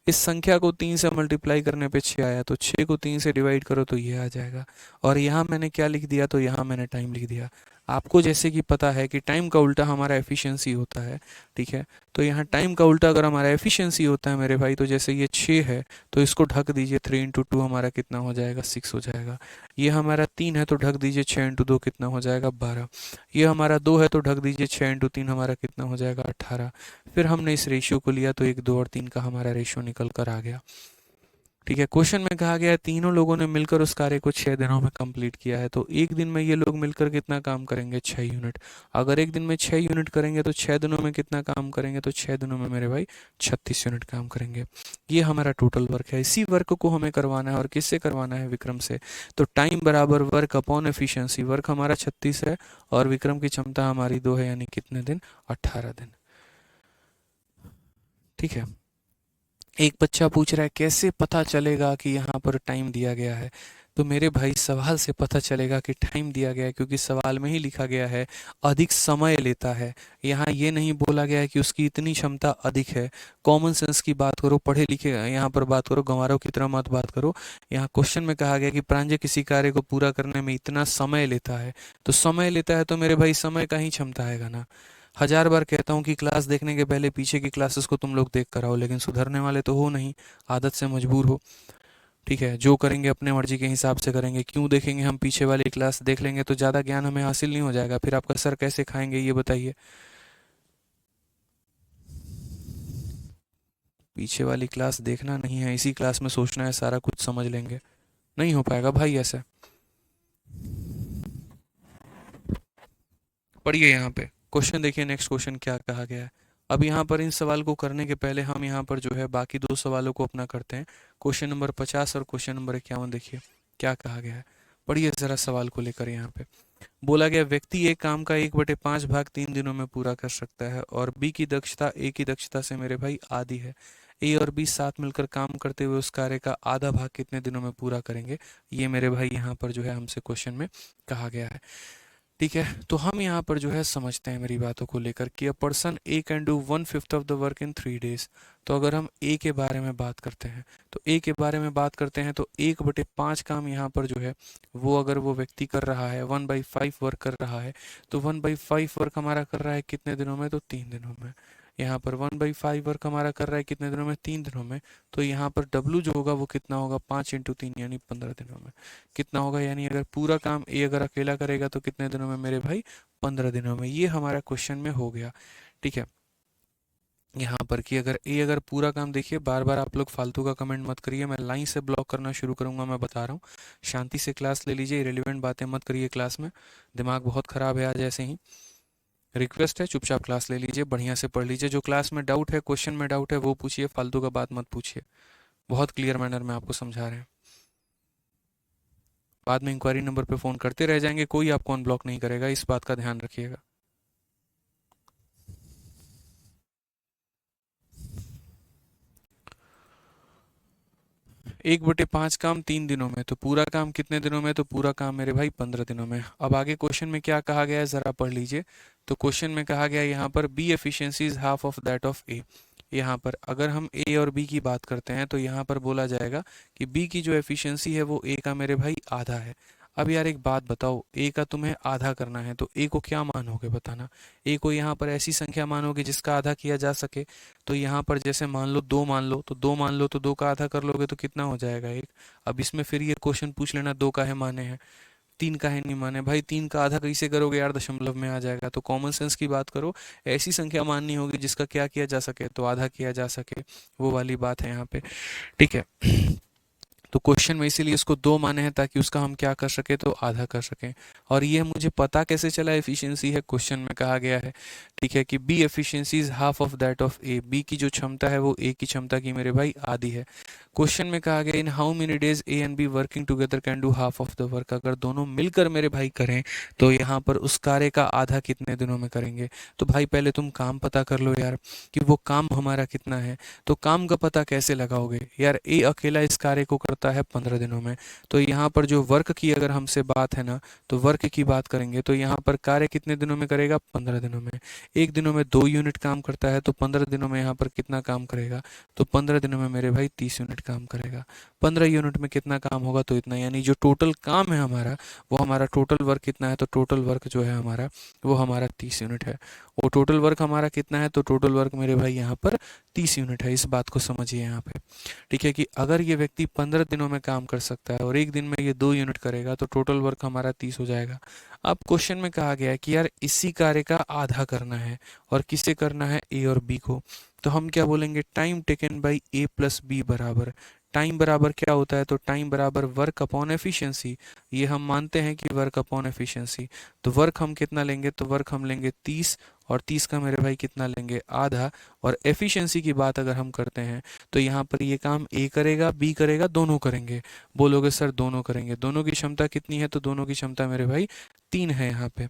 S1: इस संख्या को 3 से मल्टीप्लाई करने पे 6 आया, तो 6 को 3 से डिवाइड करो तो ये आ जाएगा। और यहाँ मैंने क्या लिख दिया? तो यहाँ मैंने टाइम लिख दिया। आपको जैसे कि पता है कि टाइम का उल्टा हमारा एफिशिएंसी होता है। ठीक है। तो यहाँ टाइम का उल्टा अगर हमारा एफिशिएंसी होता है मेरे भाई, तो जैसे ये 6 है तो इसको ढक दीजिए, 3 इंटू 2 हमारा कितना हो जाएगा? 6 हो जाएगा। ये हमारा 3 है तो ढक दीजिए, 6 इंटू 2 कितना हो जाएगा? 12। ये हमारा 2 है तो ढक दीजिए, 6 इंटू 3 हमारा कितना हो जाएगा? 18। फिर हमने इस रेशियो को लिया तो 1 2 और 3 का हमारा रेशियो निकल कर आ गया। ठीक है। क्वेश्चन में कहा गया है तीनों लोगों ने मिलकर उस कार्य को 6 दिनों में कंप्लीट किया है। तो एक दिन में ये लोग मिलकर कितना काम करेंगे? 6 यूनिट। अगर एक दिन में 6 यूनिट करेंगे तो 6 दिनों में कितना काम करेंगे? तो 6 दिनों में मेरे भाई 36 यूनिट काम करेंगे। ये हमारा टोटल वर्क है। इसी वर्क को हमें करवाना है और किससे करवाना है? विक्रम से। तो टाइम बराबर वर्क अपॉन एफिशिएंसी। वर्क हमारा 36 है और विक्रम की क्षमता हमारी 2 है, यानी कितने दिन? 18 दिन। ठीक है। एक बच्चा पूछ रहा है कैसे पता चलेगा कि यहाँ पर टाइम दिया गया है? तो मेरे भाई सवाल से पता चलेगा कि टाइम दिया गया है, क्योंकि सवाल में ही लिखा गया है अधिक समय लेता है। यहाँ ये नहीं बोला गया है कि उसकी इतनी क्षमता अधिक है। कॉमन सेंस की बात करो, पढ़े लिखे यहाँ पर बात करो, गंवारों की तरह मत बात करो। यहाँ क्वेश्चन में कहा गया कि प्रांजय किसी कार्य को पूरा करने में इतना समय लेता है। तो समय लेता है तो मेरे भाई समय का ही क्षमता आएगा ना। हजार बार कहता हूँ कि क्लास देखने के पहले पीछे की क्लासेस को तुम लोग देख कर आओ, लेकिन सुधरने वाले तो हो नहीं, आदत से मजबूर हो। ठीक है, जो करेंगे अपने मर्जी के हिसाब से करेंगे। क्यों देखेंगे हम पीछे वाली क्लास? देख लेंगे तो ज़्यादा ज्ञान हमें हासिल नहीं हो जाएगा, फिर आपका सर कैसे खाएंगे ये बताइए। पीछे वाली क्लास देखना नहीं है, इसी क्लास में सोचना है सारा कुछ समझ लेंगे, नहीं हो पाएगा भाई ऐसे। पढ़िए यहाँ पे क्वेश्चन, देखिए नेक्स्ट क्वेश्चन क्या कहा गया है। अब यहाँ पर इन सवाल को करने के पहले हम यहाँ पर जो है बाकी दो सवालों को अपना करते हैं। क्वेश्चन नंबर 50 और क्वेश्चन नंबर 51 देखिए क्या कहा गया है। पढ़िए जरा सवाल को लेकर। यहाँ पे बोला गया व्यक्ति एक काम का 1/5 भाग 3 दिनों में पूरा कर सकता है और बी की दक्षता ए की दक्षता से मेरे भाई आधी है। ए और बी साथ मिलकर काम करते हुए उस कार्य का आधा भाग कितने दिनों में पूरा करेंगे? ये मेरे भाई यहाँ पर जो है हमसे क्वेश्चन में कहा गया है। ठीक है, तो हम यहाँ पर जो है समझते हैं मेरी बातों को लेकर कि a person A can do 1/5 of the work in 3 days। तो अगर हम ए के बारे में बात करते हैं, तो ए के बारे में बात करते हैं तो 1/5 काम यहाँ पर जो है वो अगर वो व्यक्ति कर रहा है, 1/5 वर्क कर रहा है, तो 1/5 वर्क हमारा कर रहा है कितने दिनों में? तो 3 दिनों में। यहाँ पर 1/5 वर्क हमारा कर रहा है कितने दिनों में? 3 दिनों में। तो यहाँ पर डब्लू जो होगा वो कितना होगा? 5 × 3 यानी 15 दिनों में। कितना होगा? यानी अगर पूरा काम ए अगर अकेला करेगा तो कितने दिनों में मेरे भाई? 15 दिनों में। ये हमारा क्वेश्चन में हो गया। ठीक है, यहाँ पर कि अगर ए अगर पूरा काम, देखिए बार बार आप लोग फालतू का कमेंट मत करिए, मैं लाइन से ब्लॉक करना शुरू करूंगा, मैं बता रहा हूँ। शांति से क्लास ले लीजिए, इरेलीवेंट बातें मत करिए क्लास में, दिमाग बहुत ख़राब है आज ऐसे ही। रिक्वेस्ट है, चुपचाप क्लास ले लीजिए, बढ़िया से पढ़ लीजिए। जो क्लास में डाउट है, क्वेश्चन में डाउट है, वो पूछिए, फालतू का बात मत पूछिए। बहुत क्लियर मैनर में आपको समझा रहे हैं। बाद में इंक्वायरी नंबर पे फ़ोन करते रह जाएंगे, कोई आपको अनब्लॉक नहीं करेगा, इस बात का ध्यान रखिएगा। 1/5 काम 3 दिनों में, तो पूरा काम कितने दिनों में? तो पूरा काम मेरे भाई 15 दिनों में। अब आगे क्वेश्चन में क्या कहा गया है ज़रा पढ़ लीजिए। तो क्वेश्चन में कहा गया यहाँ पर B efficiency is half of that of A. यहाँ पर अगर हम ए और बी की बात करते हैं तो यहाँ पर बोला जाएगा कि बी की जो एफिशिएंसी है वो ए का मेरे भाई आधा है। अब यार एक बात बताओ, ए का तुम्हें आधा करना है तो ए को क्या मानोगे बताना? ए को यहाँ पर ऐसी संख्या मानोगे जिसका आधा किया जा सके। तो यहाँ पर जैसे मान लो 2 मान लो, तो 2 मान लो तो 2 का आधा कर लोगे तो कितना हो जाएगा? 1। अब इसमें फिर ये क्वेश्चन पूछ लेना 2 काहे माने हैं, 3 काहे नहीं माने? भाई 3 का आधा कैसे करोगे यार? दशमलव में आ जाएगा। तो कॉमन सेंस की बात करो, ऐसी संख्या माननी होगी जिसका क्या किया जा सके? तो आधा किया जा सके, वो वाली बात है यहाँ पे। ठीक है, तो क्वेश्चन में इसीलिए इसको 2 माने हैं ताकि उसका हम क्या कर सके? तो आधा कर सकें। और ये मुझे पता कैसे चला एफिशिएंसी है? क्वेश्चन में कहा गया है, ठीक है, कि B efficiency is half of that of A. B की जो क्षमता है वो ए की क्षमता की मेरे भाई आधी है। क्वेश्चन में कहा गया in how many days A and be working together can do half of the work. अगर दोनों मिलकर मेरे भाई करें तो यहाँ पर उस कार्य का आधा कितने दिनों में करेंगे? तो भाई पहले तुम काम पता कर लो यार कि वो काम हमारा कितना है। तो काम का पता कैसे लगाओगे यार? ए अकेला इस कार्य को करता है 15 दिनों में। तो यहाँ पर जो वर्क की अगर हमसे बात है ना, तो वर्क की बात करेंगे तो यहाँ पर कार्य कितने दिनों में करेगा? 15 दिनों में। एक दिनों में 2 यूनिट काम करता है तो 15 दिनों में यहाँ पर कितना काम करेगा? तो 15 दिनों में मेरे भाई 30 यूनिट काम करेगा। 15 यूनिट में कितना काम होगा? तो इतना, यानी जो टोटल काम है हमारा, वो हमारा टोटल वर्क कितना है? तो टोटल वर्क जो है हमारा वो हमारा 30 यूनिट है। वो टोटल वर्क हमारा कितना है? तो टोटल वर्क मेरे भाई यहाँ पर 30 यूनिट है। इस बात को समझिए यहाँ पे। ठीक है, कि अगर ये व्यक्ति 15 दिनों में काम कर सकता है और एक दिन में ये 2 यूनिट करेगा तो टोटल वर्क हमारा 30 हो जाएगा। अब क्वेश्चन में कहा गया है कि यार इसी कार्य का आधा करना है, और किसे करना है? ए और बी को। तो हम क्या बोलेंगे? Time taken by A plus B बराबर, टाइम बराबर क्या होता है? तो टाइम बराबर वर्क अपॉन एफिशिएंसी। ये हम मानते हैं कि वर्क अपॉन एफिशिएंसी। तो वर्क हम कितना लेंगे? तो वर्क हम लेंगे 30, और 30 का मेरे भाई कितना लेंगे? आधा। और एफिशिएंसी की बात अगर हम करते हैं तो यहाँ पर ये काम ए करेगा, बी करेगा, दोनों करेंगे। बोलोगे सर दोनों करेंगे, दोनों की क्षमता कितनी है? तो दोनों की क्षमता मेरे भाई 3 है यहाँ पे।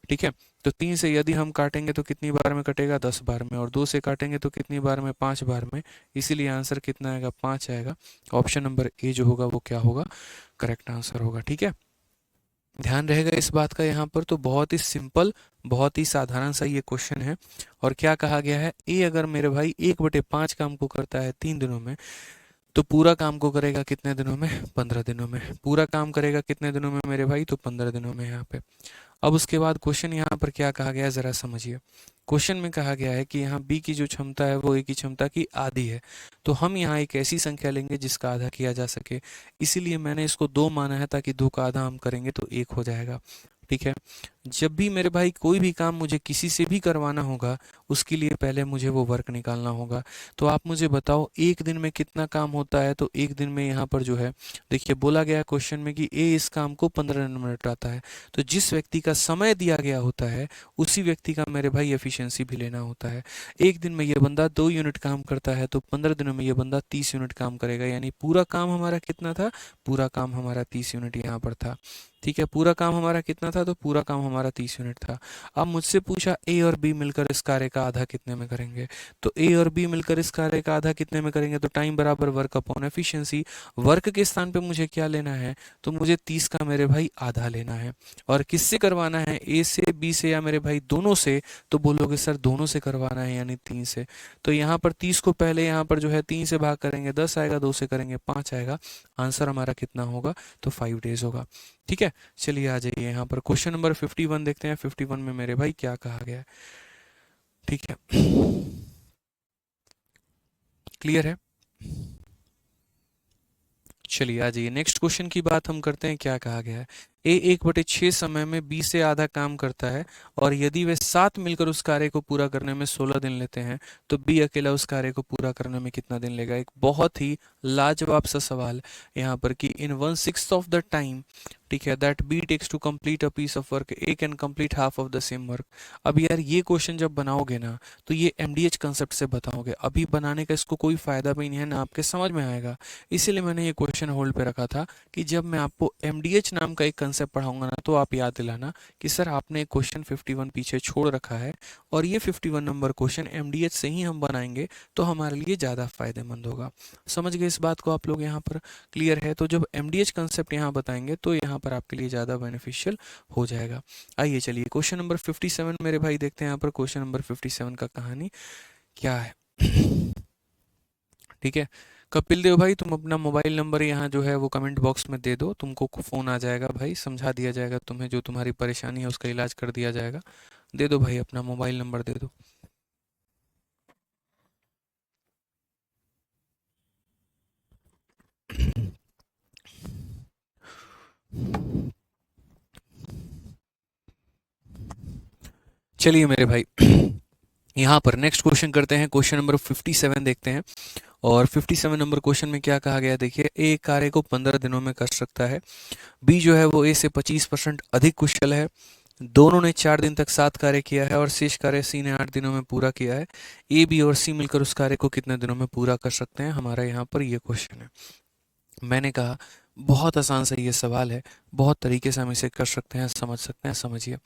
S1: ठीक है, तो 3 से यदि हम काटेंगे तो कितनी बार में कटेगा, 10 बार में, और 2 से काटेंगे तो कितनी बार में, 5 बार में। इसीलिए आंसर कितना आएगा, 5 आएगा। ऑप्शन नंबर ए जो होगा वो क्या होगा, करेक्ट आंसर होगा। ठीक है, ध्यान रहेगा इस बात का यहाँ पर। तो बहुत ही सिंपल, बहुत ही साधारण सा ये क्वेश्चन है। और क्या कहा गया है, ए अगर मेरे भाई 1/5 काम को करता है 3 दिनों में, तो पूरा काम को करेगा कितने दिनों में, 15 दिनों में। पूरा काम करेगा कितने दिनों में मेरे भाई, तो 15 दिनों में यहाँ पे। अब उसके बाद क्वेश्चन यहाँ पर क्या कहा गया है ज़रा समझिए। क्वेश्चन में कहा गया है कि यहाँ बी की जो क्षमता है वो ए की क्षमता की आधी है। तो हम यहाँ एक ऐसी संख्या लेंगे जिसका आधा किया जा सके, इसीलिए मैंने इसको 2 माना है, ताकि 2 का आधा हम करेंगे तो 1 हो जाएगा। ठीक है, जब भी मेरे भाई कोई भी काम मुझे किसी से भी करवाना होगा, उसके लिए पहले मुझे वो वर्क निकालना होगा। तो आप मुझे बताओ एक दिन में कितना काम होता है। तो एक दिन में यहाँ पर जो है, देखिए बोला गया क्वेश्चन में कि ए इस काम को 15 मिनट आता है। तो जिस व्यक्ति का समय दिया गया होता है, उसी व्यक्ति का मेरे भाई एफिशिएंसी भी लेना होता है। एक दिन में ये बंदा 2 यूनिट काम करता है, तो 15 दिनों में ये बंदा 30 यूनिट काम करेगा। यानी पूरा काम हमारा कितना था, पूरा काम हमारा 30 यूनिट यहाँ पर था। ठीक है, पूरा काम हमारा कितना था, तो पूरा काम हमारा 30 यूनिट था। अब मुझसे पूछा ए और बी मिलकर इस कार्य का आधा कितने में करेंगे। तो ए और बी मिलकर इस कार्य का आधा कितने में करेंगे, तो टाइम बराबर वर्क अपॉन एफिशिएंसी। वर्क के स्थान पे मुझे क्या लेना है, तो मुझे 30 का मेरे भाई आधा लेना है। और किससे करवाना है, ए से, बी से, या मेरे भाई दोनों से। तो बोलोगे सर दोनों से करवाना है, यानी 3 से। तो यहाँ पर 30 को पहले यहाँ पर जो है 3 से भाग करेंगे 10 आएगा, 2 से करेंगे 5 आएगा। आंसर हमारा कितना होगा, तो 5 डेज होगा। ठीक है, चलिए आ जाइए यहाँ पर क्वेश्चन नंबर 51 देखते हैं। 51 में मेरे भाई क्या कहा गया है। ठीक है, क्लियर है। चलिए आ जाइए, नेक्स्ट क्वेश्चन की बात हम करते हैं। क्या कहा गया है, ए 1/6 समय में बी से आधा काम करता है, और यदि वे 7 मिलकर उस कार्य को पूरा करने में 16 दिन लेते हैं, तो बी अकेला उस कार्य को पूरा करने में कितना दिन लेगा। एक बहुत ही लाजवाब सा सवाल यहाँ पर कि इन 1/6 ऑफ द टाइम, ठीक है, that B takes to complete a piece of work, A can complete half of the same work. अब यार ये क्वेश्चन जब बनाओगे ना, तो ये एमडीएच कंसेप्ट से बताओगे। अभी बनाने का इसको कोई फायदा भी नहीं है, ना आपके समझ में आएगा। इसीलिए मैंने ये क्वेश्चन होल्ड पे रखा था कि जब मैं आपको एमडीएच नाम का एक कंसेप्ट पढ़ाऊंगा ना, तो आप याद दिलाना कि सर आपने क्वेश्चन 51 पीछे छोड़ रखा है, और ये 51 नंबर क्वेश्चन एमडीएच से ही हम बनाएंगे, तो हमारे लिए ज़्यादा फायदेमंद होगा। समझ गए इस बात को आप लोग, यहाँ पर क्लियर है। तो जब एमडीएच कंसेप्ट यहाँ बताएंगे, तो यहाँ पर आपके लिए ज़्यादा बेनिफिशियल हो जाएगा। आइए चलिए क्वेश्चन नंबर 57 मेरे भाई देखते हैं। यहाँ पर क्वेश्चन नंबर 57 का कहानी क्या है। ठीक है, कपिल देव भाई तुम अपना मोबाइल नंबर यहाँ जो है वो कमेंट बॉक्स में दे दो, तुमको फ़ोन आ जाएगा भाई, समझा दिया जाएगा तुम्हें, जो तुम्हारी परेशानी है उसका इलाज कर दिया जाएगा। दे दो भाई, अपना मोबाइल नंबर दे दो। चलिए मेरे भाई, यहाँ पर नेक्स्ट क्वेश्चन करते हैं। क्वेश्चन नंबर 57 देखते हैं। और 57 नंबर क्वेश्चन में क्या कहा गया है, देखिए ए कार्य को 15 दिनों में कर सकता है, बी जो है वो ए से 25% अधिक कुशल है, दोनों ने 4 दिन तक 7 कार्य किया है, और शेष कार्य सी ने 8 दिनों में पूरा किया है। ए बी और सी मिलकर उस कार्य को कितने दिनों में पूरा कर सकते हैं, हमारा यहाँ पर ये क्वेश्चन है। मैंने कहा बहुत आसान सा ये सवाल है, बहुत तरीके से हम इसे कर सकते हैं, समझ सकते हैं। समझिए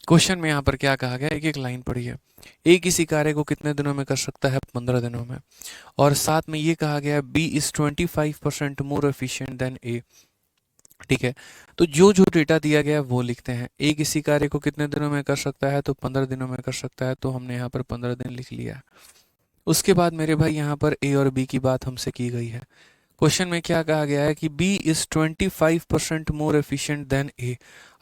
S1: क्वेश्चन में यहाँ पर क्या कहा गया, एक एक लाइन पढ़िए। ए किसी कार्य को कितने दिनों में कर सकता है, 15 दिनों में। और साथ में ये कहा गया है B is 25% more efficient than A. ठीक है, तो जो जो डेटा दिया गया है वो लिखते हैं। ए किसी कार्य को कितने दिनों में कर सकता है, तो 15 दिनों में कर सकता है, तो हमने यहाँ पर 15 दिन लिख लिया। उसके बाद मेरे भाई यहाँ पर ए और बी की बात हमसे की गई है। क्वेश्चन में क्या कहा गया है कि B is 25% more efficient then A।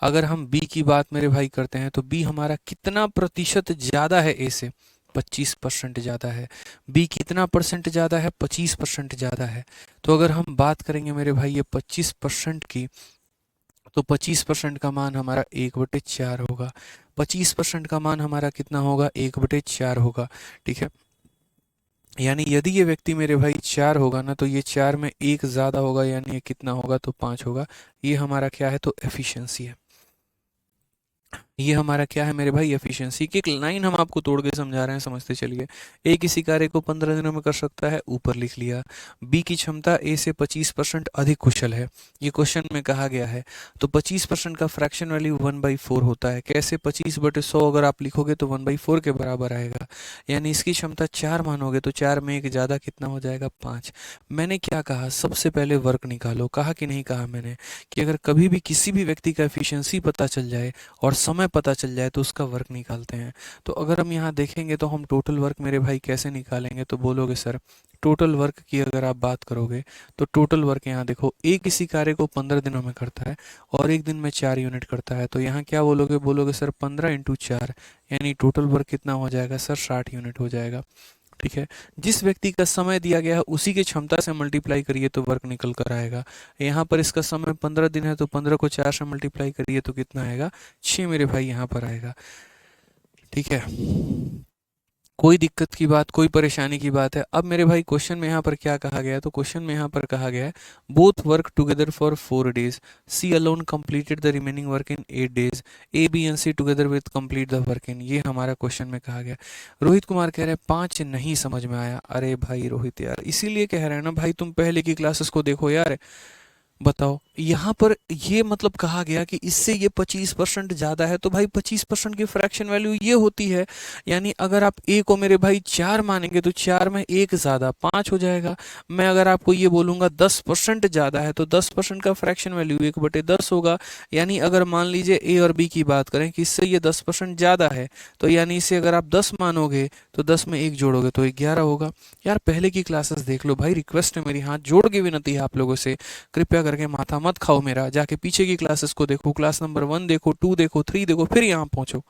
S1: अगर हम B की बात मेरे भाई करते हैं, तो B हमारा कितना प्रतिशत ज़्यादा है A से, 25% ज़्यादा है। B कितना परसेंट ज़्यादा है, 25% ज़्यादा है। तो अगर हम बात करेंगे मेरे भाई ये 25% की, तो 25% का मान हमारा 1/4 होगा। 25% का मान हमारा कितना होगा, 1/4 होगा। ठीक है, यानी यदि ये व्यक्ति मेरे भाई 4 होगा ना, तो ये 4 में 1 ज़्यादा होगा, यानी ये कितना होगा, तो 5 होगा। ये हमारा क्या है, तो एफिशिएंसी है। ये हमारा क्या है मेरे भाई, एफिशिएंसी की एक लाइन हम आपको तोड़ के समझा रहे हैं, समझते चलिए। ए किसी कार्य को 15 दिनों में कर सकता है, ऊपर लिख लिया। बी की क्षमता ए से 25% अधिक कुशल है, ये क्वेश्चन में कहा गया है। तो 25% का फ्रैक्शन वैल्यू 1/4 होता है। कैसे? 25/100 अगर आप लिखोगे तो 1/4 के बराबर आएगा। यानी इसकी क्षमता 4 मानोगे तो 4 में एक ज़्यादा कितना हो जाएगा, 5। मैंने क्या कहा? सबसे पहले वर्क निकालो। कहा कि नहीं कहा मैंने कि अगर कभी भी किसी भी व्यक्ति का एफिशिएंसी पता चल जाए और समय पता चल जाए तो उसका वर्क निकालते हैं। तो अगर हम यहाँ देखेंगे तो हम टोटल वर्क मेरे भाई कैसे निकालेंगे? तो बोलोगे सर टोटल वर्क की अगर आप बात करोगे तो टोटल वर्क यहाँ देखो, एक किसी कार्य को 15 दिनों में करता है और एक दिन में 4 यूनिट करता है। तो यहाँ क्या बोलोगे? बोलोगे सर 15 × 4, यानी टोटल वर्क कितना हो जाएगा सर? 60 यूनिट हो जाएगा। ठीक है, जिस व्यक्ति का समय दिया गया है उसी की क्षमता से मल्टीप्लाई करिए तो वर्क निकल कर आएगा। यहाँ पर इसका समय 15 दिन है तो 15 को 4 से मल्टीप्लाई करिए तो कितना आएगा? 6 मेरे भाई यहाँ पर आएगा। ठीक है, कोई दिक्कत की बात, कोई परेशानी की बात है? अब मेरे भाई क्वेश्चन में यहाँ पर क्या कहा गया है? तो क्वेश्चन में यहाँ पर कहा गया है both work together for 4 days, C alone completed the remaining work in 8 days, A B and C together with complete the work in. ये हमारा क्वेश्चन में कहा गया। रोहित कुमार कह रहे हैं 5 नहीं समझ में आया। अरे भाई रोहित यार, इसीलिए कह रहे हैं ना भाई, तुम पहले की क्लासेस को देखो यार। बताओ, यहाँ पर ये मतलब कहा गया कि इससे ये 25% ज़्यादा है, तो भाई 25% की फ्रैक्शन वैल्यू ये होती है। यानी अगर आप ए को मेरे भाई 4 मानेंगे तो 4 में एक ज़्यादा 5 हो जाएगा। मैं अगर आपको ये बोलूँगा 10% ज़्यादा है तो 10% का फ्रैक्शन वैल्यू 1/10 होगा। यानी अगर मान लीजिए ए और बी की बात करें कि इससे ये 10% ज़्यादा है, तो यानी इसे अगर आप 10 मानोगे तो 10 में 1 जोड़ोगे तो 11 होगा। यार पहले की क्लासेस देख लो भाई, रिक्वेस्ट है मेरी, हाथ जोड़ के विनती है आप लोगों से, कृपया करके माथा मत खाओ मेरा। जाके पीछे की क्लासेस को देखो, क्लास नंबर 1 देखो, 2 देखो, 3 देखो, फिर यहाँ पहुंचो।